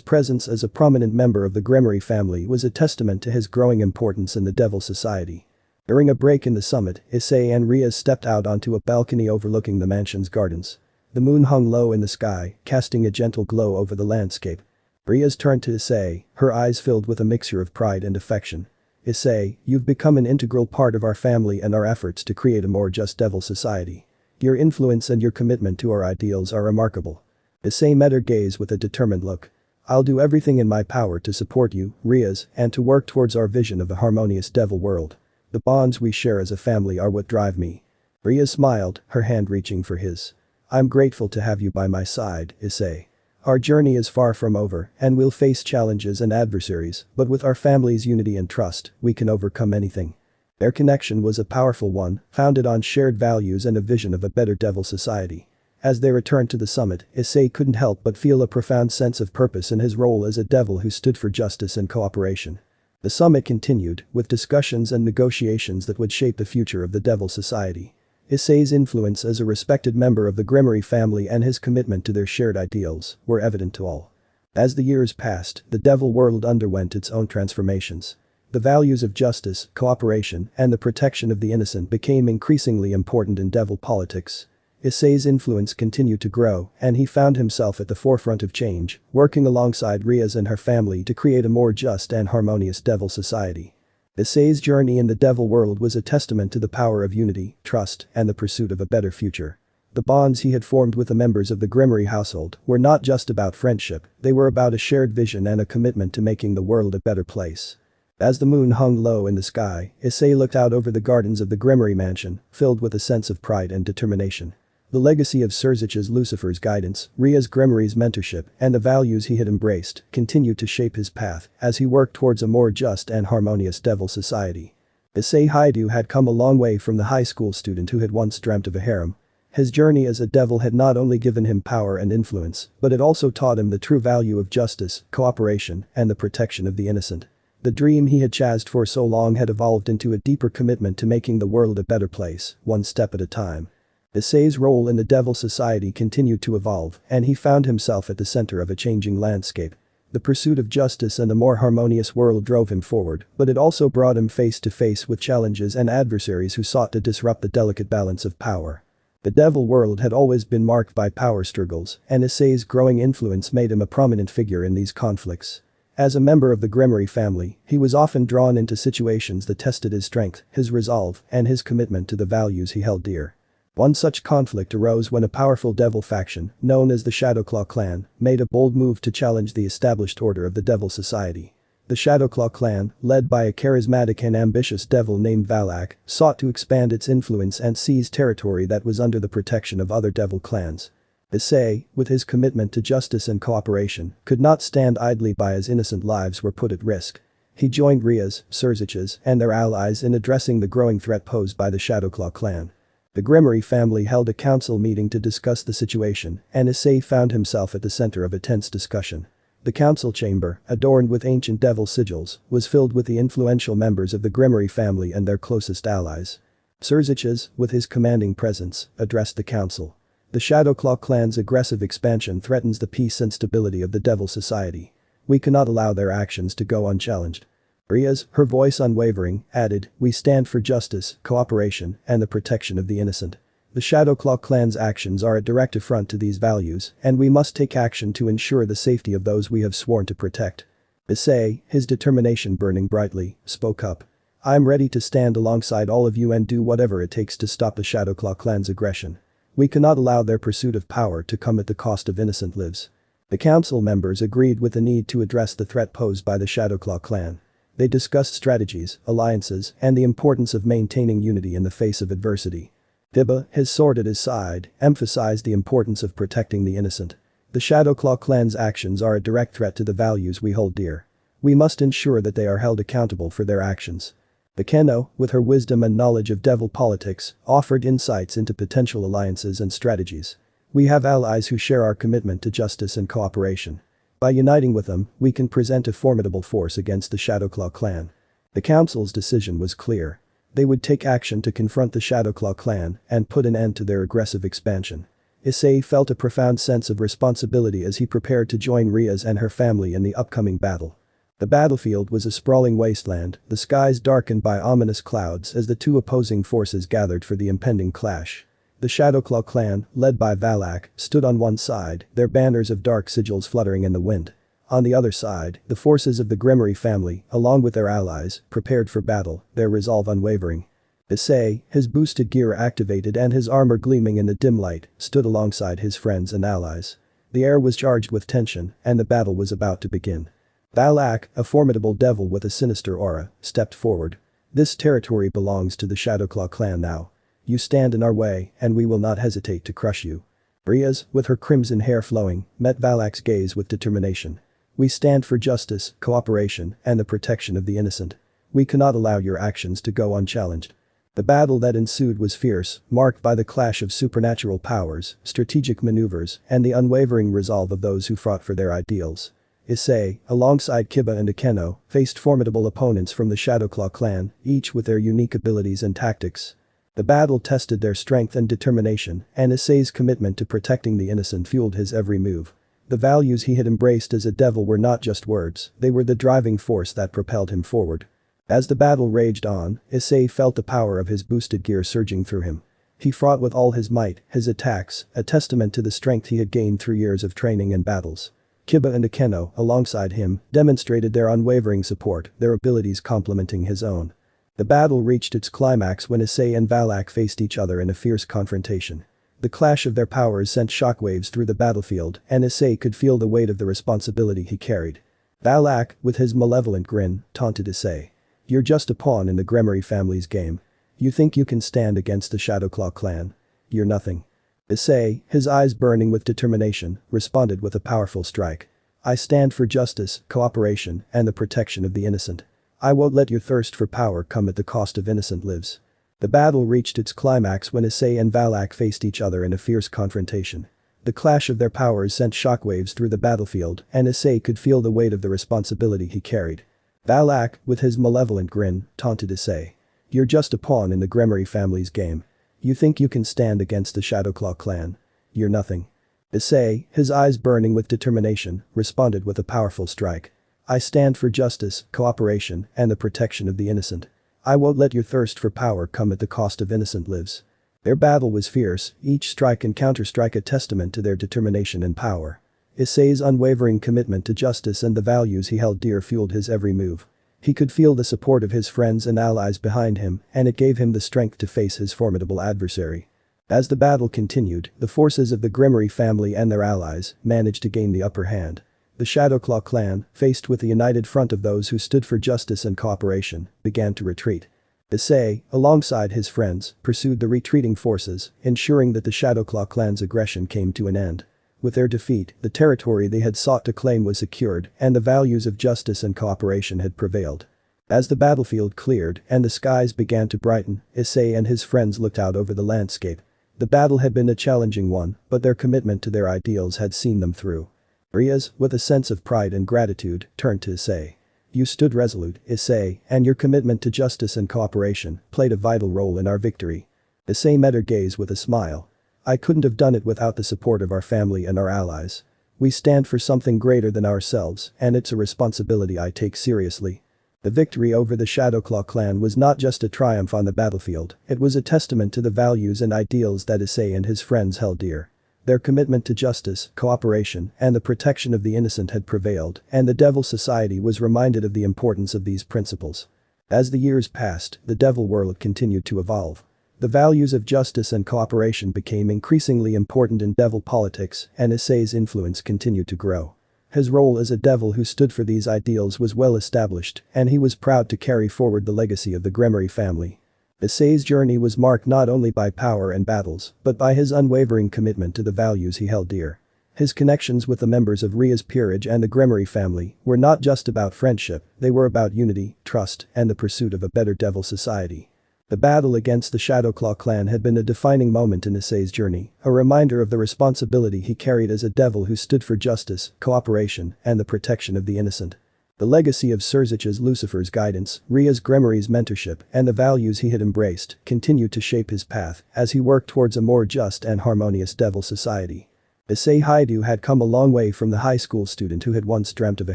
S1: presence as a prominent member of the Grimoire family was a testament to his growing importance in the Devil Society. During a break in the summit, Issei and Rias stepped out onto a balcony overlooking the mansion's gardens. The moon hung low in the sky, casting a gentle glow over the landscape. Rias turned to Issei, her eyes filled with a mixture of pride and affection. Issei, you've become an integral part of our family and our efforts to create a more just devil society. Your influence and your commitment to our ideals are remarkable. Issei met her gaze with a determined look. I'll do everything in my power to support you, Rias, and to work towards our vision of a harmonious devil world. The bonds we share as a family are what drive me. Rias smiled, her hand reaching for his. I'm grateful to have you by my side, Issei. Our journey is far from over, and we'll face challenges and adversaries, but with our family's unity and trust, we can overcome anything. Their connection was a powerful one, founded on shared values and a vision of a better devil society. As they returned to the summit, Issei couldn't help but feel a profound sense of purpose in his role as a devil who stood for justice and cooperation. The summit continued, with discussions and negotiations that would shape the future of the Devil Society. Issei's influence as a respected member of the Grimoire family and his commitment to their shared ideals were evident to all. As the years passed, the devil world underwent its own transformations. The values of justice, cooperation, and the protection of the innocent became increasingly important in devil politics. Issei's influence continued to grow, and he found himself at the forefront of change, working alongside Rias and her family to create a more just and harmonious devil society. Issei's journey in the devil world was a testament to the power of unity, trust, and the pursuit of a better future. The bonds he had formed with the members of the Grimoire household were not just about friendship, they were about a shared vision and a commitment to making the world a better place. As the moon hung low in the sky, Issei looked out over the gardens of the Grimoire mansion, filled with a sense of pride and determination. The legacy of Sirzechs Lucifer's guidance, Rias Grimoire's mentorship, and the values he had embraced continued to shape his path as he worked towards a more just and harmonious devil society. Issei Hyoudou had come a long way from the high school student who had once dreamt of a harem. His journey as a devil had not only given him power and influence, but it also taught him the true value of justice, cooperation, and the protection of the innocent. The dream he had chased for so long had evolved into a deeper commitment to making the world a better place, one step at a time. Issei's role in the Devil Society continued to evolve, and he found himself at the center of a changing landscape. The pursuit of justice and a more harmonious world drove him forward, but it also brought him face to face with challenges and adversaries who sought to disrupt the delicate balance of power. The devil world had always been marked by power struggles, and Issei's growing influence made him a prominent figure in these conflicts. As a member of the Grimoire family, he was often drawn into situations that tested his strength, his resolve, and his commitment to the values he held dear. One such conflict arose when a powerful devil faction, known as the Shadowclaw clan, made a bold move to challenge the established order of the Devil Society. The Shadowclaw clan, led by a charismatic and ambitious devil named Valak, sought to expand its influence and seize territory that was under the protection of other devil clans. Issei, with his commitment to justice and cooperation, could not stand idly by as innocent lives were put at risk. He joined Rias, Sirzechs, and their allies in addressing the growing threat posed by the Shadowclaw clan. The Grimoire family held a council meeting to discuss the situation, and Issei found himself at the center of a tense discussion. The council chamber, adorned with ancient devil sigils, was filled with the influential members of the Grimoire family and their closest allies. Sirzechs, with his commanding presence, addressed the council. The Shadowclaw clan's aggressive expansion threatens the peace and stability of the Devil Society. We cannot allow their actions to go unchallenged. Rias, her voice unwavering, added, "We stand for justice, cooperation, and the protection of the innocent. The Shadowclaw clan's actions are a direct affront to these values, and we must take action to ensure the safety of those we have sworn to protect." Issei, his determination burning brightly, spoke up. "I'm ready to stand alongside all of you and do whatever it takes to stop the Shadowclaw clan's aggression. We cannot allow their pursuit of power to come at the cost of innocent lives." The council members agreed with the need to address the threat posed by the Shadowclaw clan. They discussed strategies, alliances, and the importance of maintaining unity in the face of adversity. Diba, his sword at his side, emphasized the importance of protecting the innocent. The Shadowclaw clan's actions are a direct threat to the values we hold dear. We must ensure that they are held accountable for their actions. The Keno, with her wisdom and knowledge of devil politics, offered insights into potential alliances and strategies. We have allies who share our commitment to justice and cooperation. By uniting with them, we can present a formidable force against the Shadowclaw clan. The council's decision was clear. They would take action to confront the Shadowclaw clan and put an end to their aggressive expansion. Issei felt a profound sense of responsibility as he prepared to join Rias and her family in the upcoming battle. The battlefield was a sprawling wasteland, the skies darkened by ominous clouds as the two opposing forces gathered for the impending clash. The Shadowclaw clan, led by Valak, stood on one side, their banners of dark sigils fluttering in the wind. On the other side, the forces of the Grimoire family, along with their allies, prepared for battle, their resolve unwavering. Issei, his boosted gear activated and his armor gleaming in the dim light, stood alongside his friends and allies. The air was charged with tension, and the battle was about to begin. Valak, a formidable devil with a sinister aura, stepped forward. This territory belongs to the Shadowclaw clan now. You stand in our way, and we will not hesitate to crush you. Rias, with her crimson hair flowing, met Valak's gaze with determination. We stand for justice, cooperation, and the protection of the innocent. We cannot allow your actions to go unchallenged. The battle that ensued was fierce, marked by the clash of supernatural powers, strategic maneuvers, and the unwavering resolve of those who fought for their ideals. Issei, alongside Kiba and Akeno, faced formidable opponents from the Shadowclaw clan, each with their unique abilities and tactics. The battle tested their strength and determination, and Issei's commitment to protecting the innocent fueled his every move. The values he had embraced as a devil were not just words, they were the driving force that propelled him forward. As the battle raged on, Issei felt the power of his boosted gear surging through him. He fought with all his might, his attacks, a testament to the strength he had gained through years of training and battles. Kiba and Akeno, alongside him, demonstrated their unwavering support, their abilities complementing his own. The battle reached its climax when Issei and Valak faced each other in a fierce confrontation. The clash of their powers sent shockwaves through the battlefield, and Issei could feel the weight of the responsibility he carried. Valak, with his malevolent grin, taunted Issei. You're just a pawn in the Grimoire family's game. You think you can stand against the Shadowclaw clan? You're nothing. Issei, his eyes burning with determination, responded with a powerful strike. I stand for justice, cooperation, and the protection of the innocent. I won't let your thirst for power come at the cost of innocent lives. The battle reached its climax when Issei and Valak faced each other in a fierce confrontation. The clash of their powers sent shockwaves through the battlefield, and Issei could feel the weight of the responsibility he carried. Valak, with his malevolent grin, taunted Issei. You're just a pawn in the Grimoire family's game. You think you can stand against the Shadowclaw clan? You're nothing. Issei, his eyes burning with determination, responded with a powerful strike. I stand for justice, cooperation, and the protection of the innocent. I won't let your thirst for power come at the cost of innocent lives. Their battle was fierce, each strike and counterstrike a testament to their determination and power. Issei's unwavering commitment to justice and the values he held dear fueled his every move. He could feel the support of his friends and allies behind him, and it gave him the strength to face his formidable adversary. As the battle continued, the forces of the Grimoire family and their allies managed to gain the upper hand. The Shadowclaw clan, faced with the united front of those who stood for justice and cooperation, began to retreat. Issei, alongside his friends, pursued the retreating forces, ensuring that the Shadowclaw clan's aggression came to an end. With their defeat, the territory they had sought to claim was secured, and the values of justice and cooperation had prevailed. As the battlefield cleared and the skies began to brighten, Issei and his friends looked out over the landscape. The battle had been a challenging one, but their commitment to their ideals had seen them through. Rias, with a sense of pride and gratitude, turned to Issei. You stood resolute, Issei, and your commitment to justice and cooperation played a vital role in our victory. Issei met her gaze with a smile. I couldn't have done it without the support of our family and our allies. We stand for something greater than ourselves, and it's a responsibility I take seriously. The victory over the Shadowclaw clan was not just a triumph on the battlefield, it was a testament to the values and ideals that Issei and his friends held dear. Their commitment to justice, cooperation, and the protection of the innocent had prevailed, and the Devil Society was reminded of the importance of these principles. As the years passed, the Devil world continued to evolve. The values of justice and cooperation became increasingly important in devil politics, and Issei's influence continued to grow. His role as a devil who stood for these ideals was well established, and he was proud to carry forward the legacy of the Grimoire family. Issei's journey was marked not only by power and battles, but by his unwavering commitment to the values he held dear. His connections with the members of Rias peerage and the Grimoire family were not just about friendship, they were about unity, trust, and the pursuit of a better devil society. The battle against the Shadowclaw clan had been a defining moment in Issei's journey, a reminder of the responsibility he carried as a devil who stood for justice, cooperation, and the protection of the innocent. The legacy of Sirzechs Lucifer's guidance, Rias Grimory's mentorship, and the values he had embraced continued to shape his path as he worked towards a more just and harmonious devil society. Issei Hyoudou had come a long way from the high school student who had once dreamt of a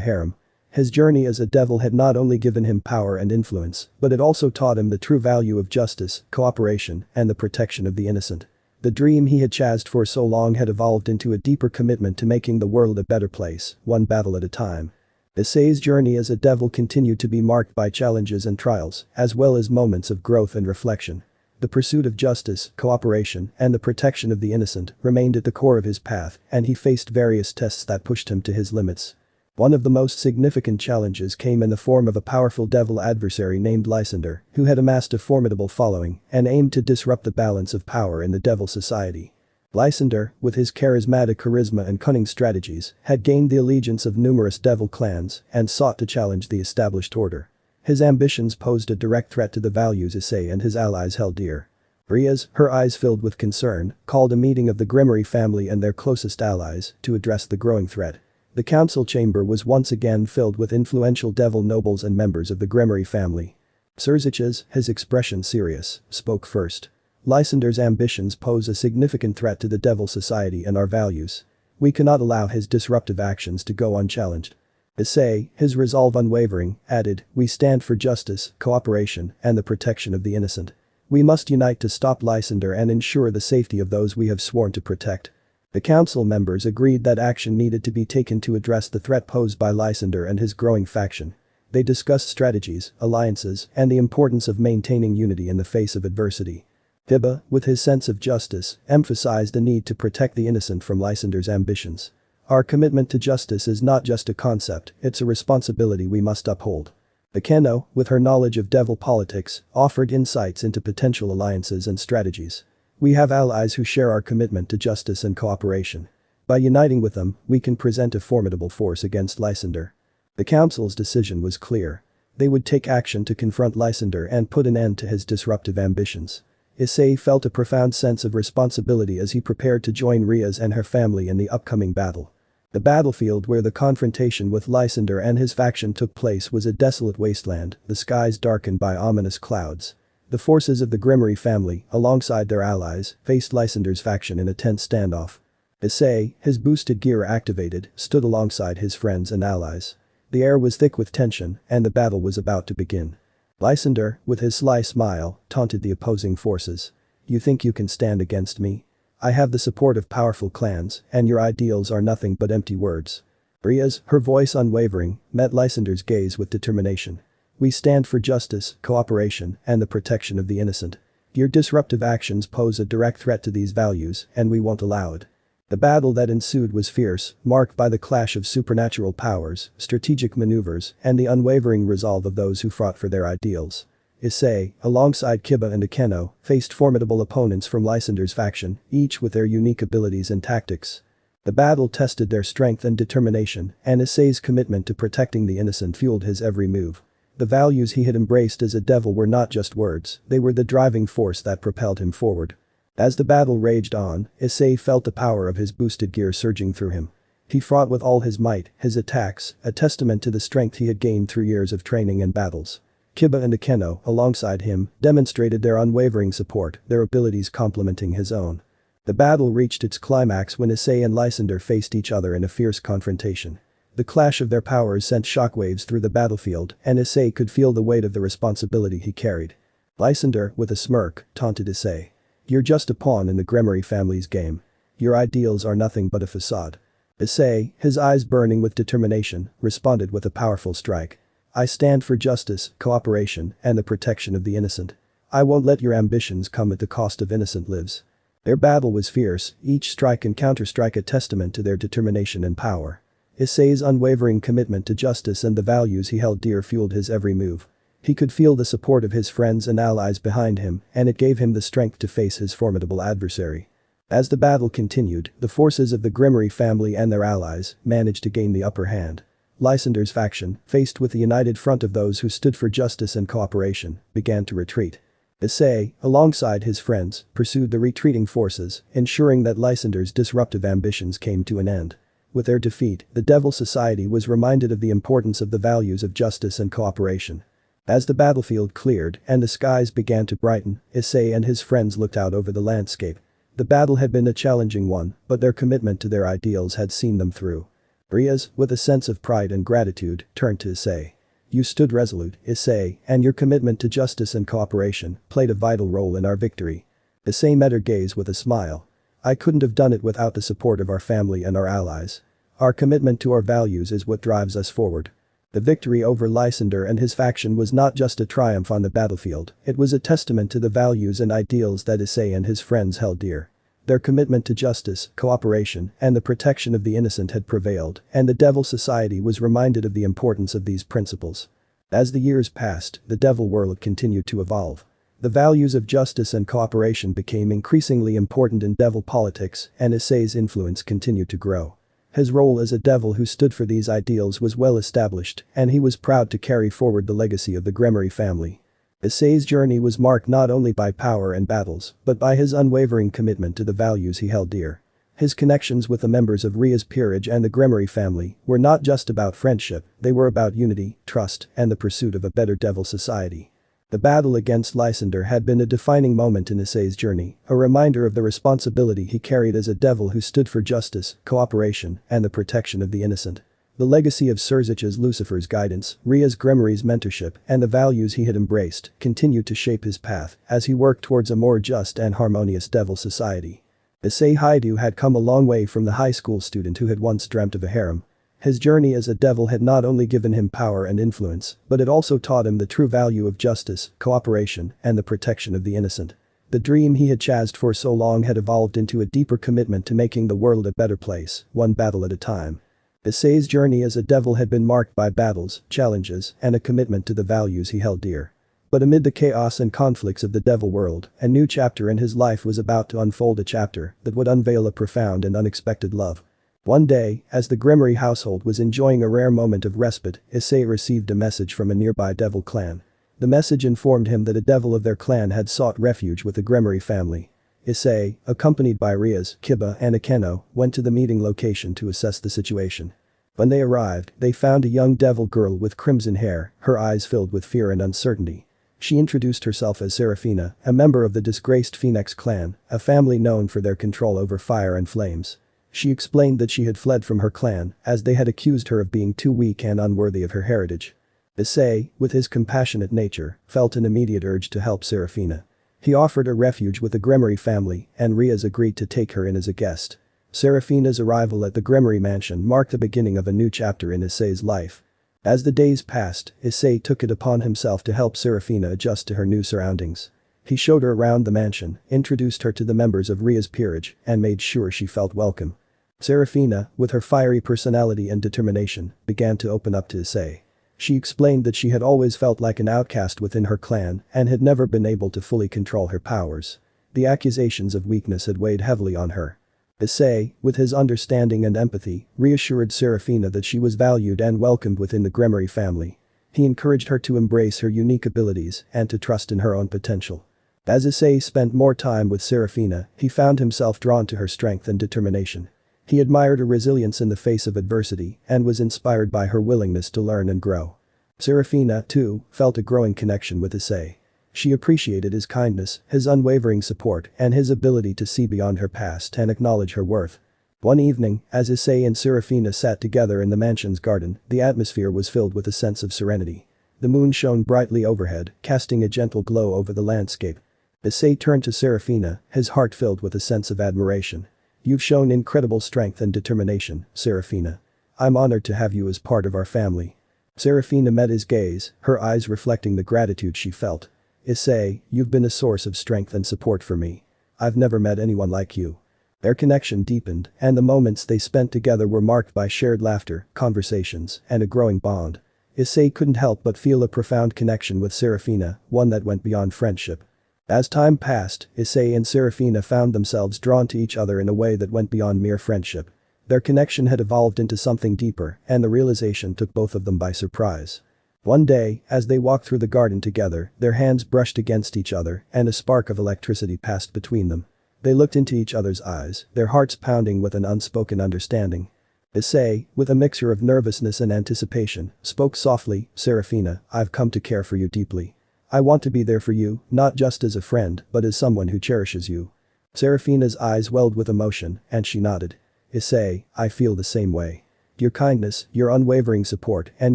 S1: harem. His journey as a devil had not only given him power and influence, but it also taught him the true value of justice, cooperation, and the protection of the innocent. The dream he had chased for so long had evolved into a deeper commitment to making the world a better place, one battle at a time. Issei's journey as a devil continued to be marked by challenges and trials, as well as moments of growth and reflection. The pursuit of justice, cooperation, and the protection of the innocent remained at the core of his path, and he faced various tests that pushed him to his limits. One of the most significant challenges came in the form of a powerful devil adversary named Lysander, who had amassed a formidable following and aimed to disrupt the balance of power in the devil society. Lysander, with his charismatic charisma and cunning strategies, had gained the allegiance of numerous devil clans and sought to challenge the established order. His ambitions posed a direct threat to the values Issei and his allies held dear. Rias, her eyes filled with concern, called a meeting of the Grimory family and their closest allies to address the growing threat. The council chamber was once again filled with influential devil nobles and members of the Grimory family. Sirzechs, his expression serious, spoke first. Lysander's ambitions pose a significant threat to the devil society and our values. We cannot allow his disruptive actions to go unchallenged. Issei, his resolve unwavering, added, "We stand for justice, cooperation, and the protection of the innocent. We must unite to stop Lysander and ensure the safety of those we have sworn to protect." The council members agreed that action needed to be taken to address the threat posed by Lysander and his growing faction. They discussed strategies, alliances, and the importance of maintaining unity in the face of adversity. Hyoudou, with his sense of justice, emphasized the need to protect the innocent from Lysander's ambitions. "Our commitment to justice is not just a concept, it's a responsibility we must uphold." Issei, with her knowledge of devil politics, offered insights into potential alliances and strategies. "We have allies who share our commitment to justice and cooperation. By uniting with them, we can present a formidable force against Lysander." The council's decision was clear. They would take action to confront Lysander and put an end to his disruptive ambitions. Issei felt a profound sense of responsibility as he prepared to join Rias and her family in the upcoming battle. The battlefield where the confrontation with Lysander and his faction took place was a desolate wasteland, the skies darkened by ominous clouds. The forces of the Grimory family, alongside their allies, faced Lysander's faction in a tense standoff. Issei, his boosted gear activated, stood alongside his friends and allies. The air was thick with tension, and the battle was about to begin. Lysander, with his sly smile, taunted the opposing forces. "You think you can stand against me? I have the support of powerful clans, and your ideals are nothing but empty words." Rias, her voice unwavering, met Lysander's gaze with determination. "We stand for justice, cooperation, and the protection of the innocent. Your disruptive actions pose a direct threat to these values, and we won't allow it." The battle that ensued was fierce, marked by the clash of supernatural powers, strategic maneuvers, and the unwavering resolve of those who fought for their ideals. Issei, alongside Hyoudou and Issei, faced formidable opponents from Lysander's faction, each with their unique abilities and tactics. The battle tested their strength and determination, and Issei's commitment to protecting the innocent fueled his every move. The values he had embraced as a devil were not just words, they were the driving force that propelled him forward. As the battle raged on, Issei felt the power of his boosted gear surging through him. He fought with all his might, his attacks, a testament to the strength he had gained through years of training and battles. Hyoudou and Issei, alongside him, demonstrated their unwavering support, their abilities complementing his own. The battle reached its climax when Issei and Lysander faced each other in a fierce confrontation. The clash of their powers sent shockwaves through the battlefield, and Issei could feel the weight of the responsibility he carried. Lysander, with a smirk, taunted Issei. "You're just a pawn in the Grimory family's game. Your ideals are nothing but a facade." Issei, his eyes burning with determination, responded with a powerful strike. "I stand for justice, cooperation, and the protection of the innocent. I won't let your ambitions come at the cost of innocent lives." Their battle was fierce, each strike and counterstrike a testament to their determination and power. Issei's unwavering commitment to justice and the values he held dear fueled his every move. He could feel the support of his friends and allies behind him, and it gave him the strength to face his formidable adversary. As the battle continued, the forces of the Grimory family and their allies managed to gain the upper hand. Lysander's faction, faced with the united front of those who stood for justice and cooperation, began to retreat. Issei, alongside his friends, pursued the retreating forces, ensuring that Lysander's disruptive ambitions came to an end. With their defeat, the Devil Society was reminded of the importance of the values of justice and cooperation. As the battlefield cleared and the skies began to brighten, Issei and his friends looked out over the landscape. The battle had been a challenging one, but their commitment to their ideals had seen them through. Rias, with a sense of pride and gratitude, turned to Issei. "You stood resolute, Issei, and your commitment to justice and cooperation played a vital role in our victory." Issei met her gaze with a smile. "I couldn't have done it without the support of our family and our allies. Our commitment to our values is what drives us forward." The victory over Lysander and his faction was not just a triumph on the battlefield, it was a testament to the values and ideals that Issei and his friends held dear. Their commitment to justice, cooperation, and the protection of the innocent had prevailed, and the Devil Society was reminded of the importance of these principles. As the years passed, the Devil world continued to evolve. The values of justice and cooperation became increasingly important in Devil politics, and Issei's influence continued to grow. His role as a devil who stood for these ideals was well established, and he was proud to carry forward the legacy of the Gremory family. Issei's journey was marked not only by power and battles, but by his unwavering commitment to the values he held dear. His connections with the members of Rias peerage and the Gremory family were not just about friendship, they were about unity, trust, and the pursuit of a better Devil society. The battle against Lysander had been a defining moment in Issei's journey, a reminder of the responsibility he carried as a devil who stood for justice, cooperation, and the protection of the innocent. The legacy of Sirzechs Lucifer's guidance, Rias Gremory's mentorship, and the values he had embraced continued to shape his path as he worked towards a more just and harmonious Devil society. Issei Hyoudou had come a long way from the high school student who had once dreamt of a harem. His journey as a devil had not only given him power and influence, but it also taught him the true value of justice, cooperation, and the protection of the innocent. The dream he had chased for so long had evolved into a deeper commitment to making the world a better place, one battle at a time. Issei's journey as a devil had been marked by battles, challenges, and a commitment to the values he held dear. But amid the chaos and conflicts of the devil world, a new chapter in his life was about to unfold, a chapter that would unveil a profound and unexpected love. One day, as the Gremory household was enjoying a rare moment of respite, Issei received a message from a nearby devil clan. The message informed him that a devil of their clan had sought refuge with the Gremory family. Issei, accompanied by Rias, Kiba, and Akeno, went to the meeting location to assess the situation. When they arrived, they found a young devil girl with crimson hair, her eyes filled with fear and uncertainty. She introduced herself as Seraphina, a member of the disgraced Phoenix clan, a family known for their control over fire and flames. She explained that she had fled from her clan, as they had accused her of being too weak and unworthy of her heritage. Issei, with his compassionate nature, felt an immediate urge to help Seraphina. He offered her refuge with the Gremory family, and Rias agreed to take her in as a guest. Seraphina's arrival at the Gremory mansion marked the beginning of a new chapter in Issei's life. As the days passed, Issei took it upon himself to help Seraphina adjust to her new surroundings. He showed her around the mansion, introduced her to the members of Rias peerage, and made sure she felt welcome. Seraphina, with her fiery personality and determination, began to open up to Issei. She explained that she had always felt like an outcast within her clan and had never been able to fully control her powers. The accusations of weakness had weighed heavily on her. Issei, with his understanding and empathy, reassured Seraphina that she was valued and welcomed within the Gremory family. He encouraged her to embrace her unique abilities and to trust in her own potential. As Issei spent more time with Seraphina, he found himself drawn to her strength and determination. He admired her resilience in the face of adversity and was inspired by her willingness to learn and grow. Seraphina, too, felt a growing connection with Issei. She appreciated his kindness, his unwavering support, and his ability to see beyond her past and acknowledge her worth. One evening, as Issei and Seraphina sat together in the mansion's garden, the atmosphere was filled with a sense of serenity. The moon shone brightly overhead, casting a gentle glow over the landscape. Issei turned to Seraphina, his heart filled with a sense of admiration. "You've shown incredible strength and determination, Seraphina. I'm honored to have you as part of our family." Seraphina met his gaze, her eyes reflecting the gratitude she felt. "Issei, you've been a source of strength and support for me. I've never met anyone like you." Their connection deepened, and the moments they spent together were marked by shared laughter, conversations, and a growing bond. Issei couldn't help but feel a profound connection with Seraphina, one that went beyond friendship. As time passed, Issei and Seraphina found themselves drawn to each other in a way that went beyond mere friendship. Their connection had evolved into something deeper, and the realization took both of them by surprise. One day, as they walked through the garden together, their hands brushed against each other and a spark of electricity passed between them. They looked into each other's eyes, their hearts pounding with an unspoken understanding. Issei, with a mixture of nervousness and anticipation, spoke softly, "Seraphina, I've come to care for you deeply. I want to be there for you, not just as a friend, but as someone who cherishes you." Seraphina's eyes welled with emotion, and she nodded. "Issei, I feel the same way. Your kindness, your unwavering support, and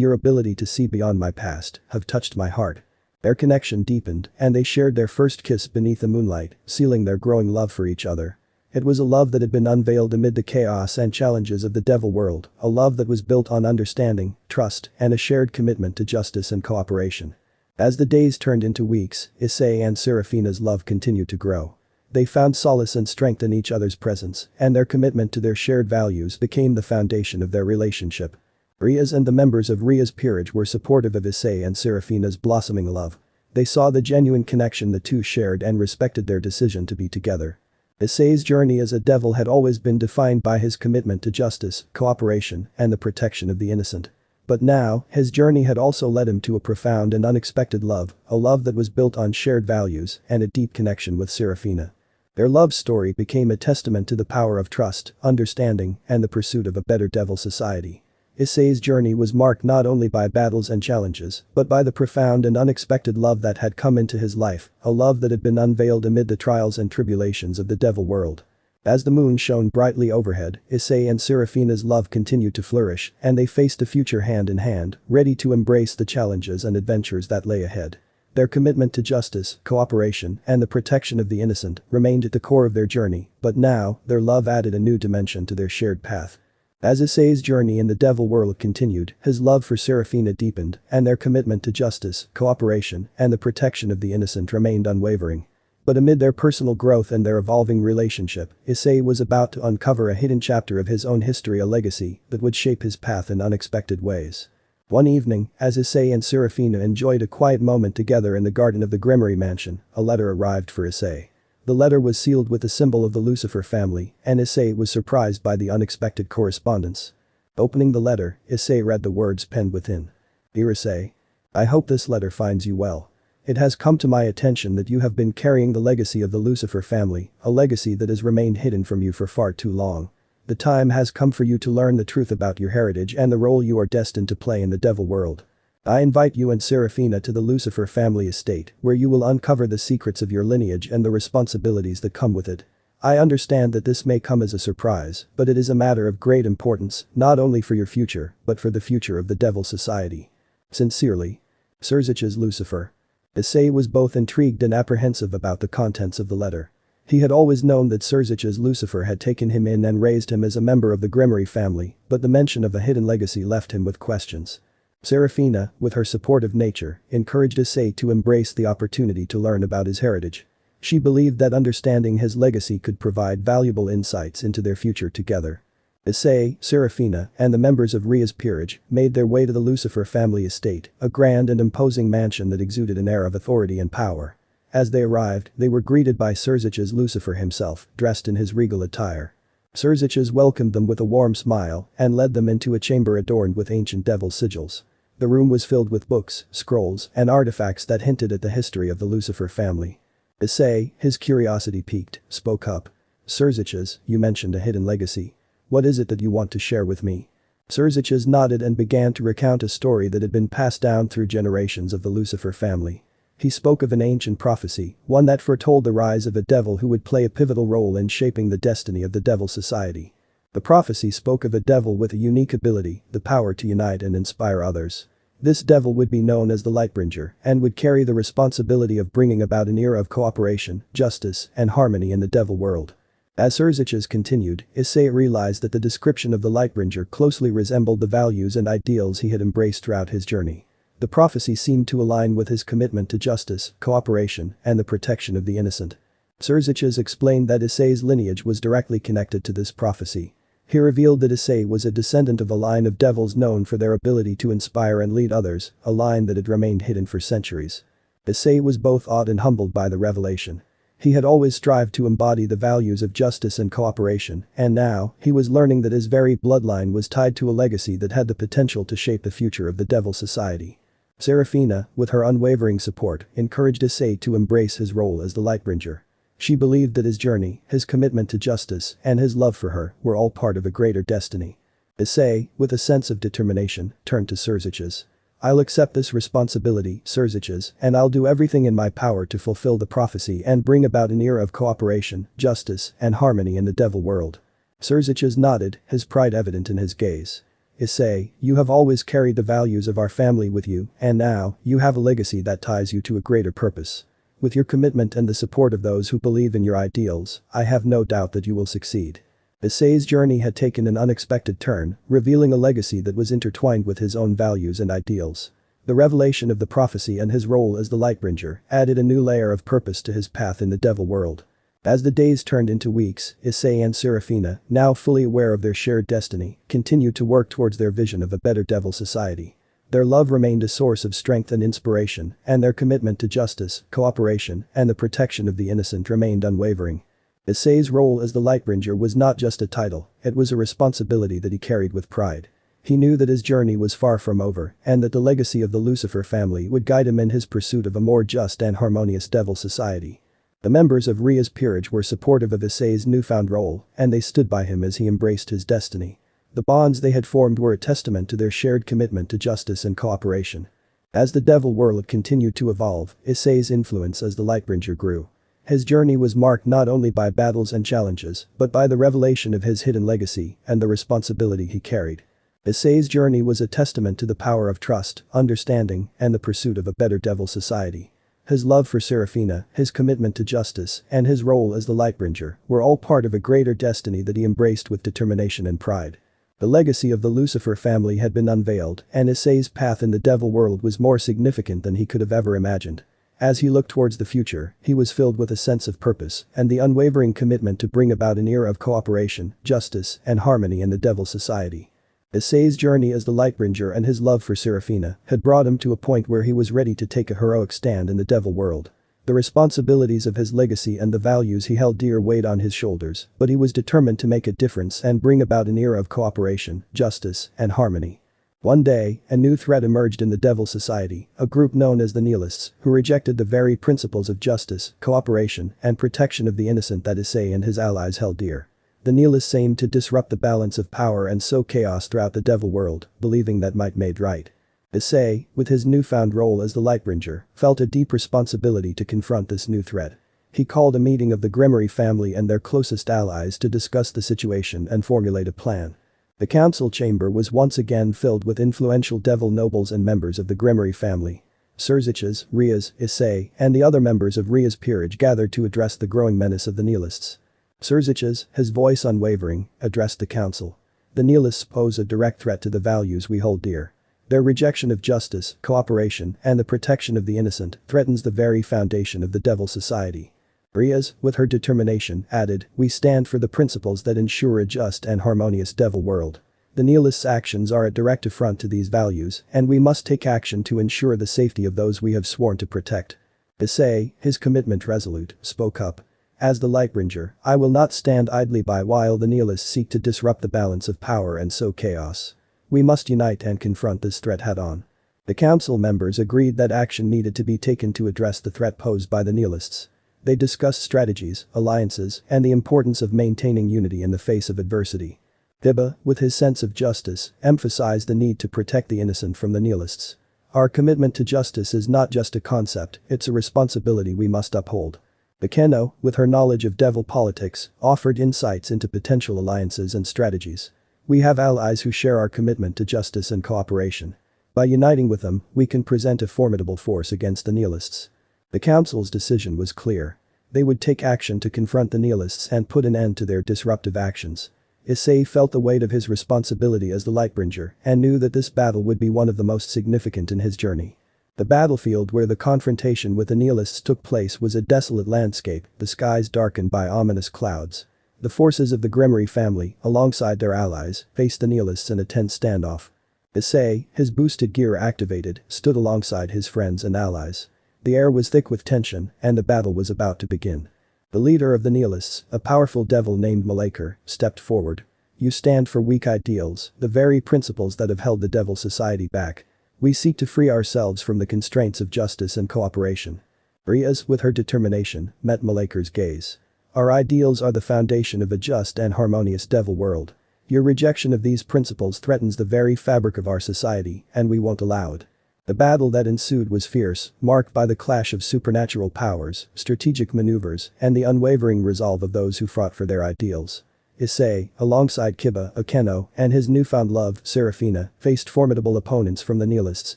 S1: your ability to see beyond my past have touched my heart." Their connection deepened, and they shared their first kiss beneath the moonlight, sealing their growing love for each other. It was a love that had been unveiled amid the chaos and challenges of the devil world, a love that was built on understanding, trust, and a shared commitment to justice and cooperation. As the days turned into weeks, Issei and Seraphina's love continued to grow. They found solace and strength in each other's presence, and their commitment to their shared values became the foundation of their relationship. Rias and the members of Rias' peerage were supportive of Issei and Seraphina's blossoming love. They saw the genuine connection the two shared and respected their decision to be together. Issei's journey as a devil had always been defined by his commitment to justice, cooperation, and the protection of the innocent. But now, his journey had also led him to a profound and unexpected love, a love that was built on shared values and a deep connection with Seraphina. Their love story became a testament to the power of trust, understanding, and the pursuit of a better devil society. Issei's journey was marked not only by battles and challenges, but by the profound and unexpected love that had come into his life, a love that had been unveiled amid the trials and tribulations of the devil world. As the moon shone brightly overhead, Issei and Seraphina's love continued to flourish, and they faced the future hand in hand, ready to embrace the challenges and adventures that lay ahead. Their commitment to justice, cooperation, and the protection of the innocent remained at the core of their journey, but now, their love added a new dimension to their shared path. As Issei's journey in the devil world continued, his love for Seraphina deepened, and their commitment to justice, cooperation, and the protection of the innocent remained unwavering. But amid their personal growth and their evolving relationship, Issei was about to uncover a hidden chapter of his own history, a legacy that would shape his path in unexpected ways. One evening, as Issei and Seraphina enjoyed a quiet moment together in the garden of the Grimoire mansion, a letter arrived for Issei. The letter was sealed with the symbol of the Lucifer family, and Issei was surprised by the unexpected correspondence. Opening the letter, Issei read the words penned within. "Dear Issei, I hope this letter finds you well. It has come to my attention that you have been carrying the legacy of the Lucifer family, a legacy that has remained hidden from you for far too long. The time has come for you to learn the truth about your heritage and the role you are destined to play in the devil world. I invite you and Seraphina to the Lucifer family estate, where you will uncover the secrets of your lineage and the responsibilities that come with it. I understand that this may come as a surprise, but it is a matter of great importance, not only for your future, but for the future of the devil society. Sincerely, Sirzechs Lucifer." Issei was both intrigued and apprehensive about the contents of the letter. He had always known that Sirzechs Lucifer had taken him in and raised him as a member of the Grimoire family, but the mention of a hidden legacy left him with questions. Seraphina, with her supportive nature, encouraged Issei to embrace the opportunity to learn about his heritage. She believed that understanding his legacy could provide valuable insights into their future together. Issei, Seraphina, and the members of Rias' peerage made their way to the Lucifer family estate, a grand and imposing mansion that exuded an air of authority and power. As they arrived, they were greeted by Sirzechs Lucifer himself, dressed in his regal attire. Sirzechs welcomed them with a warm smile and led them into a chamber adorned with ancient devil sigils. The room was filled with books, scrolls, and artifacts that hinted at the history of the Lucifer family. Issei, his curiosity piqued, spoke up. "Sirzechs, you mentioned a hidden legacy. What is it that you want to share with me?" Sirzechs nodded and began to recount a story that had been passed down through generations of the Lucifer family. He spoke of an ancient prophecy, one that foretold the rise of a devil who would play a pivotal role in shaping the destiny of the devil society. The prophecy spoke of a devil with a unique ability, the power to unite and inspire others. This devil would be known as the lightbringer and would carry the responsibility of bringing about an era of cooperation, justice, and harmony in the devil world. As Sirzechs continued, Issei realized that the description of the lightbringer closely resembled the values and ideals he had embraced throughout his journey. The prophecy seemed to align with his commitment to justice, cooperation, and the protection of the innocent. Sirzechs explained that Issei's lineage was directly connected to this prophecy. He revealed that Issei was a descendant of a line of devils known for their ability to inspire and lead others, a line that had remained hidden for centuries. Issei was both awed and humbled by the revelation. He had always strived to embody the values of justice and cooperation, and now, he was learning that his very bloodline was tied to a legacy that had the potential to shape the future of the devil society. Seraphina, with her unwavering support, encouraged Issei to embrace his role as the lightbringer. She believed that his journey, his commitment to justice, and his love for her were all part of a greater destiny. Issei, with a sense of determination, turned to Sirzechs. "I'll accept this responsibility, Sirzechs, and I'll do everything in my power to fulfill the prophecy and bring about an era of cooperation, justice, and harmony in the devil world." Sirzechs nodded, his pride evident in his gaze. "Issei, you have always carried the values of our family with you, and now, you have a legacy that ties you to a greater purpose. With your commitment and the support of those who believe in your ideals, I have no doubt that you will succeed." Issei's journey had taken an unexpected turn, revealing a legacy that was intertwined with his own values and ideals. The revelation of the prophecy and his role as the lightbringer added a new layer of purpose to his path in the devil world. As the days turned into weeks, Issei and Seraphina, now fully aware of their shared destiny, continued to work towards their vision of a better devil society. Their love remained a source of strength and inspiration, and their commitment to justice, cooperation, and the protection of the innocent remained unwavering. Issei's role as the lightbringer was not just a title, it was a responsibility that he carried with pride. He knew that his journey was far from over, and that the legacy of the Lucifer family would guide him in his pursuit of a more just and harmonious devil society. The members of Rias' peerage were supportive of Issei's newfound role, and they stood by him as he embraced his destiny. The bonds they had formed were a testament to their shared commitment to justice and cooperation. As the devil world continued to evolve, Issei's influence as the lightbringer grew. His journey was marked not only by battles and challenges, but by the revelation of his hidden legacy and the responsibility he carried. Issei's journey was a testament to the power of trust, understanding, and the pursuit of a better devil society. His love for Seraphina, his commitment to justice, and his role as the lightbringer were all part of a greater destiny that he embraced with determination and pride. The legacy of the Lucifer family had been unveiled, and Issei's path in the devil world was more significant than he could have ever imagined. As he looked towards the future, he was filled with a sense of purpose and the unwavering commitment to bring about an era of cooperation, justice, and harmony in the devil society. Issei's journey as the lightbringer and his love for Seraphina had brought him to a point where he was ready to take a heroic stand in the devil world. The responsibilities of his legacy and the values he held dear weighed on his shoulders, but he was determined to make a difference and bring about an era of cooperation, justice, and harmony. One day, a new threat emerged in the devil society, a group known as the nihilists, who rejected the very principles of justice, cooperation, and protection of the innocent that Issei and his allies held dear. The nihilists aimed to disrupt the balance of power and sow chaos throughout the devil world, believing that might made right. Issei, with his newfound role as the lightbringer, felt a deep responsibility to confront this new threat. He called a meeting of the Grimoire family and their closest allies to discuss the situation and formulate a plan. The council chamber was once again filled with influential devil nobles and members of the Grimoire family. Sirzechs, Rias, Issei, and the other members of Rias' peerage gathered to address the growing menace of the nihilists. Sirzechs, his voice unwavering, addressed the council. "The nihilists pose a direct threat to the values we hold dear. Their rejection of justice, cooperation, and the protection of the innocent threatens the very foundation of the devil society." Rias, with her determination, added, "We stand for the principles that ensure a just and harmonious devil world. The nihilists' actions are a direct affront to these values, and we must take action to ensure the safety of those we have sworn to protect." Issei, his commitment resolute, spoke up. "As the lightbringer, I will not stand idly by while the nihilists seek to disrupt the balance of power and sow chaos. We must unite and confront this threat head-on." The council members agreed that action needed to be taken to address the threat posed by the nihilists. They discussed strategies, alliances, and the importance of maintaining unity in the face of adversity. Diba, with his sense of justice, emphasized the need to protect the innocent from the nihilists. "Our commitment to justice is not just a concept, it's a responsibility we must uphold." Bekeno, with her knowledge of devil politics, offered insights into potential alliances and strategies. "We have allies who share our commitment to justice and cooperation. By uniting with them, we can present a formidable force against the nihilists." The council's decision was clear. They would take action to confront the nihilists and put an end to their disruptive actions. Issei felt the weight of his responsibility as the lightbringer and knew that this battle would be one of the most significant in his journey. The battlefield where the confrontation with the nihilists took place was a desolate landscape, the skies darkened by ominous clouds. The forces of the Grimoire family, alongside their allies, faced the nihilists in a tense standoff. Issei, his boosted gear activated, stood alongside his friends and allies. The air was thick with tension, and the battle was about to begin. The leader of the nihilists, a powerful devil named Malakir, stepped forward. "You stand for weak ideals, the very principles that have held the devil society back. We seek to free ourselves from the constraints of justice and cooperation. Rias, with her determination, met Malaker's gaze. Our ideals are the foundation of a just and harmonious devil world. Your rejection of these principles threatens the very fabric of our society, and we won't allow it. The battle that ensued was fierce, marked by the clash of supernatural powers, strategic maneuvers, and the unwavering resolve of those who fought for their ideals. Issei, alongside Kiba, Akeno, and his newfound love, Seraphina, faced formidable opponents from the nihilists,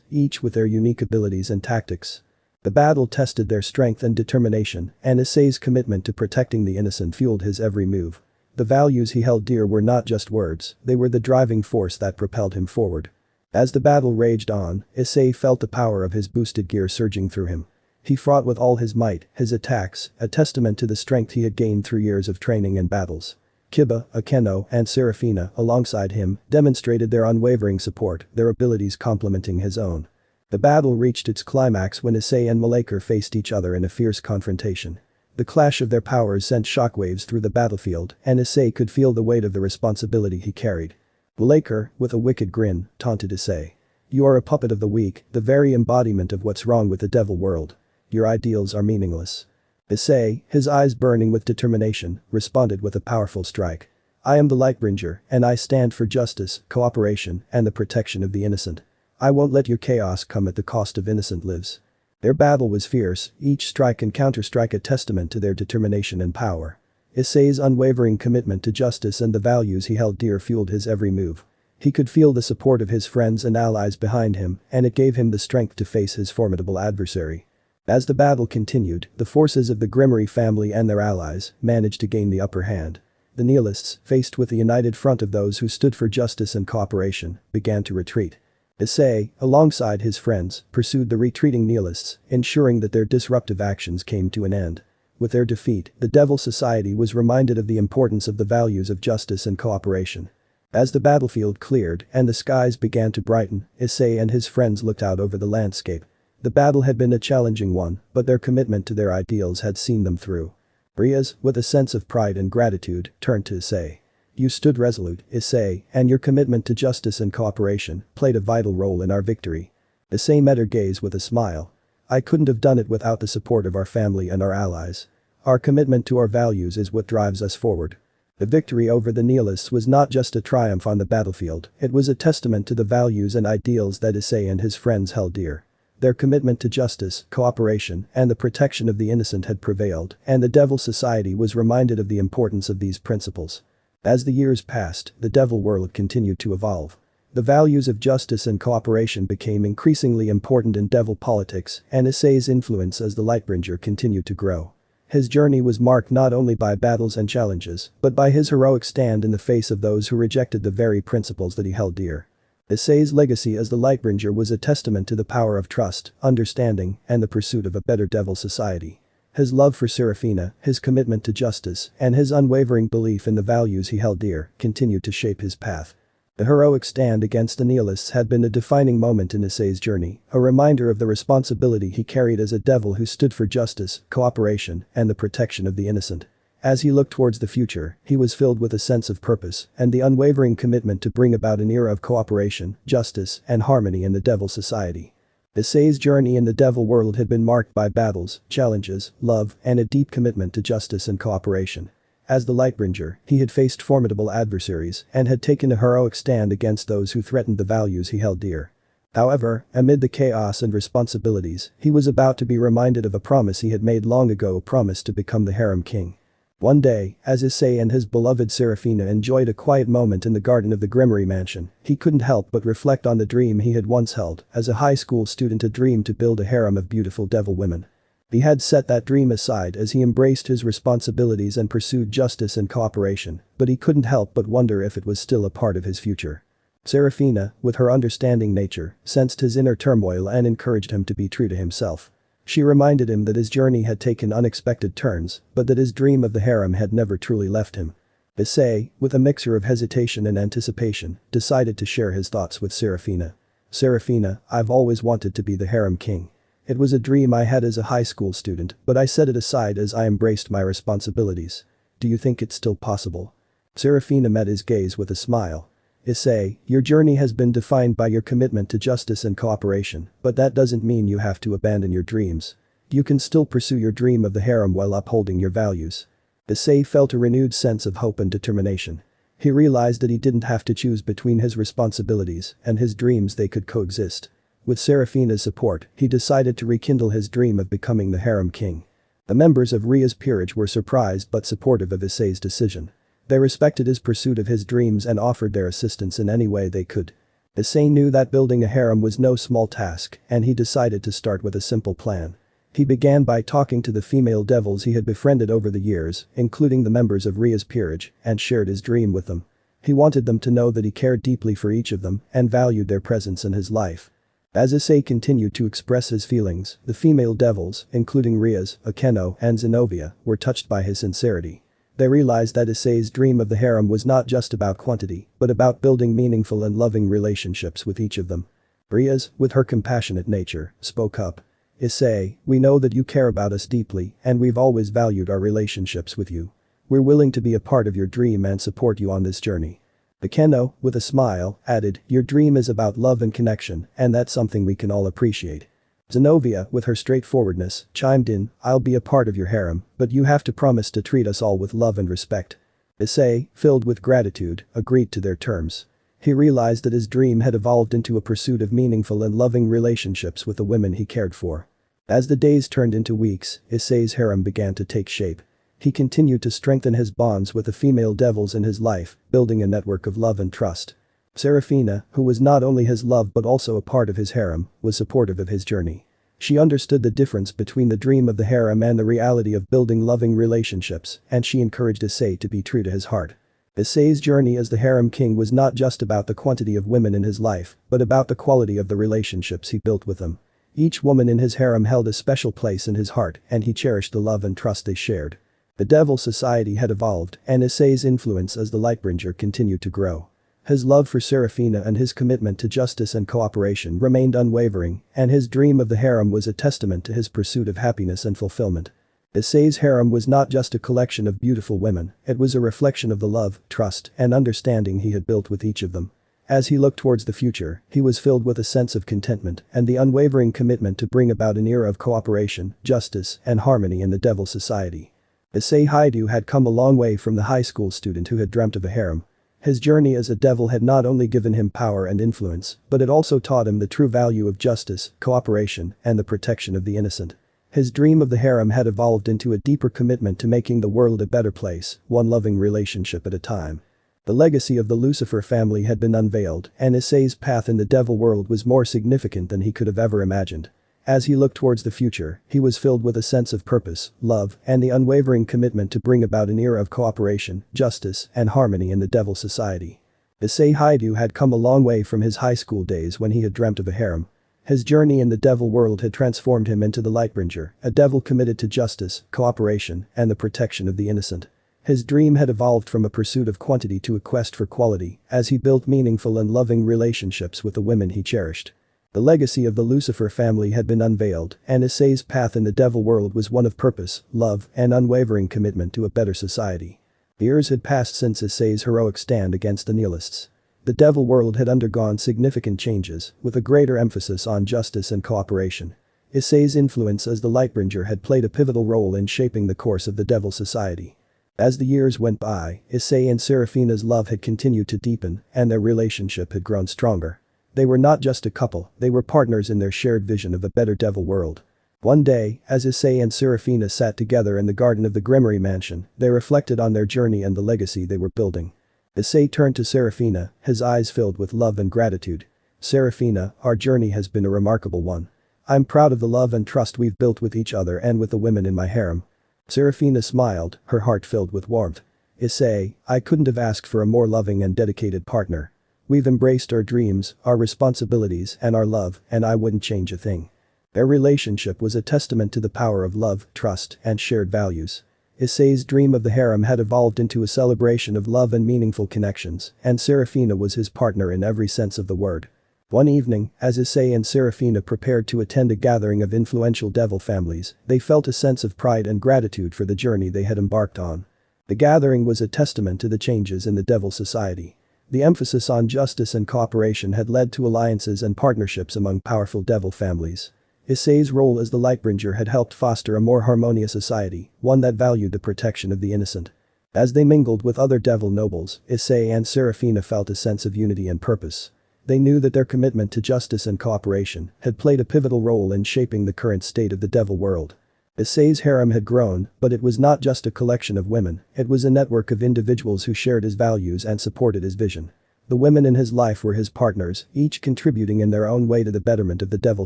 S1: each with their unique abilities and tactics. The battle tested their strength and determination, and Issei's commitment to protecting the innocent fueled his every move. The values he held dear were not just words, they were the driving force that propelled him forward. As the battle raged on, Issei felt the power of his boosted gear surging through him. He fought with all his might, his attacks, a testament to the strength he had gained through years of training and battles. Kiba, Akeno, and Seraphina, alongside him, demonstrated their unwavering support, their abilities complementing his own. The battle reached its climax when Issei and Malaker faced each other in a fierce confrontation. The clash of their powers sent shockwaves through the battlefield, and Issei could feel the weight of the responsibility he carried. Malaker, with a wicked grin, taunted Issei. You are a puppet of the weak, the very embodiment of what's wrong with the devil world. Your ideals are meaningless. Issei, his eyes burning with determination, responded with a powerful strike. I am the lightbringer, and I stand for justice, cooperation, and the protection of the innocent. I won't let your chaos come at the cost of innocent lives. Their battle was fierce, each strike and counterstrike a testament to their determination and power. Issei's unwavering commitment to justice and the values he held dear fueled his every move. He could feel the support of his friends and allies behind him, and it gave him the strength to face his formidable adversary. As the battle continued, the forces of the Grimmery family and their allies managed to gain the upper hand. The nihilists, faced with the united front of those who stood for justice and cooperation, began to retreat. Issei, alongside his friends, pursued the retreating nihilists, ensuring that their disruptive actions came to an end. With their defeat, the Devil Society was reminded of the importance of the values of justice and cooperation. As the battlefield cleared and the skies began to brighten, Issei and his friends looked out over the landscape. The battle had been a challenging one, but their commitment to their ideals had seen them through. Rias, with a sense of pride and gratitude, turned to Issei. You stood resolute, Issei, and your commitment to justice and cooperation played a vital role in our victory. Issei met her gaze with a smile. I couldn't have done it without the support of our family and our allies. Our commitment to our values is what drives us forward. The victory over the nihilists was not just a triumph on the battlefield, it was a testament to the values and ideals that Issei and his friends held dear. Their commitment to justice, cooperation, and the protection of the innocent had prevailed, and the Devil Society was reminded of the importance of these principles. As the years passed, the devil world continued to evolve. The values of justice and cooperation became increasingly important in devil politics, and Issei's influence as the lightbringer continued to grow. His journey was marked not only by battles and challenges, but by his heroic stand in the face of those who rejected the very principles that he held dear. Issei's legacy as the lightbringer was a testament to the power of trust, understanding, and the pursuit of a better devil society. His love for Seraphina, his commitment to justice, and his unwavering belief in the values he held dear continued to shape his path. The heroic stand against the nihilists had been a defining moment in Issei's journey, a reminder of the responsibility he carried as a devil who stood for justice, cooperation, and the protection of the innocent. As he looked towards the future, he was filled with a sense of purpose and the unwavering commitment to bring about an era of cooperation, justice, and harmony in the Devil Society. Issei's journey in the devil world had been marked by battles, challenges, love, and a deep commitment to justice and cooperation. As the lightbringer, he had faced formidable adversaries and had taken a heroic stand against those who threatened the values he held dear. However, amid the chaos and responsibilities, he was about to be reminded of a promise he had made long ago, a promise to become the harem king. One day, as Issei and his beloved Seraphina enjoyed a quiet moment in the garden of the Grimmery mansion, he couldn't help but reflect on the dream he had once held. As a high school student, a dream to build a harem of beautiful devil women. He had set that dream aside as he embraced his responsibilities and pursued justice and cooperation, but he couldn't help but wonder if it was still a part of his future. Seraphina, with her understanding nature, sensed his inner turmoil and encouraged him to be true to himself. She reminded him that his journey had taken unexpected turns, but that his dream of the harem had never truly left him. Issei, with a mixture of hesitation and anticipation, decided to share his thoughts with Seraphina. Seraphina, I've always wanted to be the harem king. It was a dream I had as a high school student, but I set it aside as I embraced my responsibilities. Do you think it's still possible? Seraphina met his gaze with a smile. Issei, your journey has been defined by your commitment to justice and cooperation, but that doesn't mean you have to abandon your dreams. You can still pursue your dream of the harem while upholding your values. Issei felt a renewed sense of hope and determination. He realized that he didn't have to choose between his responsibilities and his dreams. They could coexist. With Seraphina's support, he decided to rekindle his dream of becoming the harem king. The members of Rias' peerage were surprised but supportive of Issei's decision. They respected his pursuit of his dreams and offered their assistance in any way they could. Issei knew that building a harem was no small task, and he decided to start with a simple plan. He began by talking to the female devils he had befriended over the years, including the members of Rias' peerage, and shared his dream with them. He wanted them to know that he cared deeply for each of them and valued their presence in his life. As Issei continued to express his feelings, the female devils, including Rias, Akeno, and Zenobia, were touched by his sincerity. They realized that Issei's dream of the harem was not just about quantity, but about building meaningful and loving relationships with each of them. Rias, with her compassionate nature, spoke up. Issei, we know that you care about us deeply, and we've always valued our relationships with you. We're willing to be a part of your dream and support you on this journey. Akeno, with a smile, added, your dream is about love and connection, and that's something we can all appreciate. Zenobia, with her straightforwardness, chimed in, I'll be a part of your harem, but you have to promise to treat us all with love and respect. Issei, filled with gratitude, agreed to their terms. He realized that his dream had evolved into a pursuit of meaningful and loving relationships with the women he cared for. As the days turned into weeks, Issei's harem began to take shape. He continued to strengthen his bonds with the female devils in his life, building a network of love and trust. Seraphina, who was not only his love but also a part of his harem, was supportive of his journey. She understood the difference between the dream of the harem and the reality of building loving relationships, and she encouraged Issei to be true to his heart. Issei's journey as the harem king was not just about the quantity of women in his life, but about the quality of the relationships he built with them. Each woman in his harem held a special place in his heart, and he cherished the love and trust they shared. The Devil Society had evolved, and Issei's influence as the lightbringer continued to grow. His love for Seraphina and his commitment to justice and cooperation remained unwavering, and his dream of the harem was a testament to his pursuit of happiness and fulfillment. Issei's harem was not just a collection of beautiful women, it was a reflection of the love, trust, and understanding he had built with each of them. As he looked towards the future, he was filled with a sense of contentment and the unwavering commitment to bring about an era of cooperation, justice, and harmony in the Devil Society. Issei Hyoudou had come a long way from the high school student who had dreamt of a harem. His journey as a devil had not only given him power and influence, but it also taught him the true value of justice, cooperation, and the protection of the innocent. His dream of the harem had evolved into a deeper commitment to making the world a better place, one loving relationship at a time. The legacy of the Lucifer family had been unveiled, and Issei's path in the devil world was more significant than he could have ever imagined. As he looked towards the future, he was filled with a sense of purpose, love, and the unwavering commitment to bring about an era of cooperation, justice, and harmony in the Devil Society. Issei Hyoudou had come a long way from his high school days when he had dreamt of a harem. His journey in the devil world had transformed him into the lightbringer, a devil committed to justice, cooperation, and the protection of the innocent. His dream had evolved from a pursuit of quantity to a quest for quality, as he built meaningful and loving relationships with the women he cherished. The legacy of the Lucifer family had been unveiled, and Issei's path in the devil world was one of purpose, love, and unwavering commitment to a better society. Years had passed since Issei's heroic stand against the nihilists. The devil world had undergone significant changes, with a greater emphasis on justice and cooperation. Issei's influence as the lightbringer had played a pivotal role in shaping the course of the Devil Society. As the years went by, Issei and Seraphina's love had continued to deepen, and their relationship had grown stronger. They were not just a couple, they were partners in their shared vision of a better devil world. One day, as Issei and Seraphina sat together in the garden of the Grimoire mansion, they reflected on their journey and the legacy they were building. Issei turned to Seraphina, his eyes filled with love and gratitude. Seraphina, our journey has been a remarkable one. I'm proud of the love and trust we've built with each other and with the women in my harem. Seraphina smiled, her heart filled with warmth. Issei, I couldn't have asked for a more loving and dedicated partner. We've embraced our dreams, our responsibilities, and our love, and I wouldn't change a thing. Their relationship was a testament to the power of love, trust, and shared values. Issei's dream of the harem had evolved into a celebration of love and meaningful connections, and Seraphina was his partner in every sense of the word. One evening, as Issei and Seraphina prepared to attend a gathering of influential devil families, they felt a sense of pride and gratitude for the journey they had embarked on. The gathering was a testament to the changes in the Devil Society. The emphasis on justice and cooperation had led to alliances and partnerships among powerful devil families. Issei's role as the lightbringer had helped foster a more harmonious society, one that valued the protection of the innocent. As they mingled with other devil nobles, Issei and Seraphina felt a sense of unity and purpose. They knew that their commitment to justice and cooperation had played a pivotal role in shaping the current state of the devil world. Issei's harem had grown, but it was not just a collection of women, it was a network of individuals who shared his values and supported his vision. The women in his life were his partners, each contributing in their own way to the betterment of the devil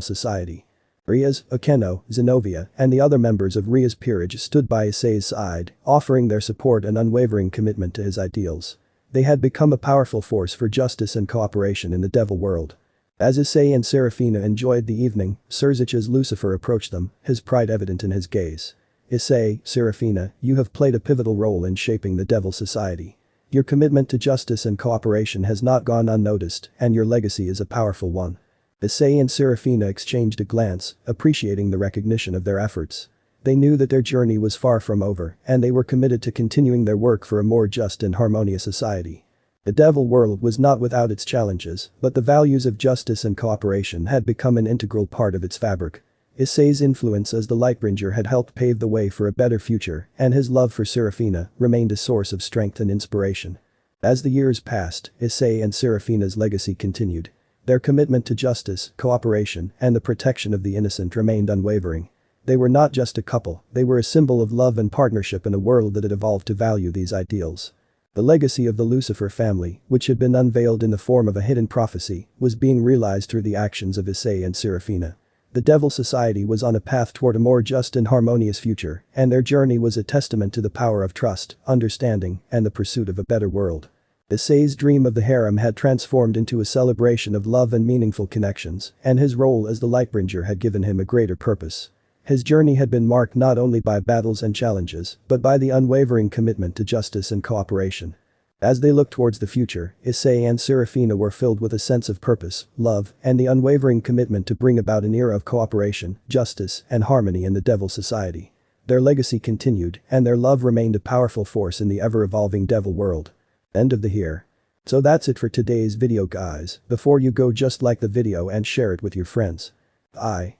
S1: society. Rias, Akeno, Zenobia, and the other members of Rias' peerage stood by Issei's side, offering their support and unwavering commitment to his ideals. They had become a powerful force for justice and cooperation in the devil world. As Issei and Seraphina enjoyed the evening, Sirzechs Lucifer approached them, his pride evident in his gaze. Issei, Seraphina, you have played a pivotal role in shaping the devil society. Your commitment to justice and cooperation has not gone unnoticed, and your legacy is a powerful one. Issei and Seraphina exchanged a glance, appreciating the recognition of their efforts. They knew that their journey was far from over, and they were committed to continuing their work for a more just and harmonious society. The devil world was not without its challenges, but the values of justice and cooperation had become an integral part of its fabric. Issei's influence as the lightbringer had helped pave the way for a better future, and his love for Seraphina remained a source of strength and inspiration. As the years passed, Issei and Seraphina's legacy continued. Their commitment to justice, cooperation, and the protection of the innocent remained unwavering. They were not just a couple, they were a symbol of love and partnership in a world that had evolved to value these ideals. The legacy of the Lucifer family, which had been unveiled in the form of a hidden prophecy, was being realized through the actions of Issei and Seraphina. The devil society was on a path toward a more just and harmonious future, and their journey was a testament to the power of trust, understanding, and the pursuit of a better world. Issei's dream of the harem had transformed into a celebration of love and meaningful connections, and his role as the lightbringer had given him a greater purpose. His journey had been marked not only by battles and challenges, but by the unwavering commitment to justice and cooperation. As they looked towards the future, Issei and Seraphina were filled with a sense of purpose, love, and the unwavering commitment to bring about an era of cooperation, justice, and harmony in the devil society. Their legacy continued, and their love remained a powerful force in the ever-evolving devil world. End of the here. So that's it for today's video guys. Before you go, just like the video and share it with your friends. Bye.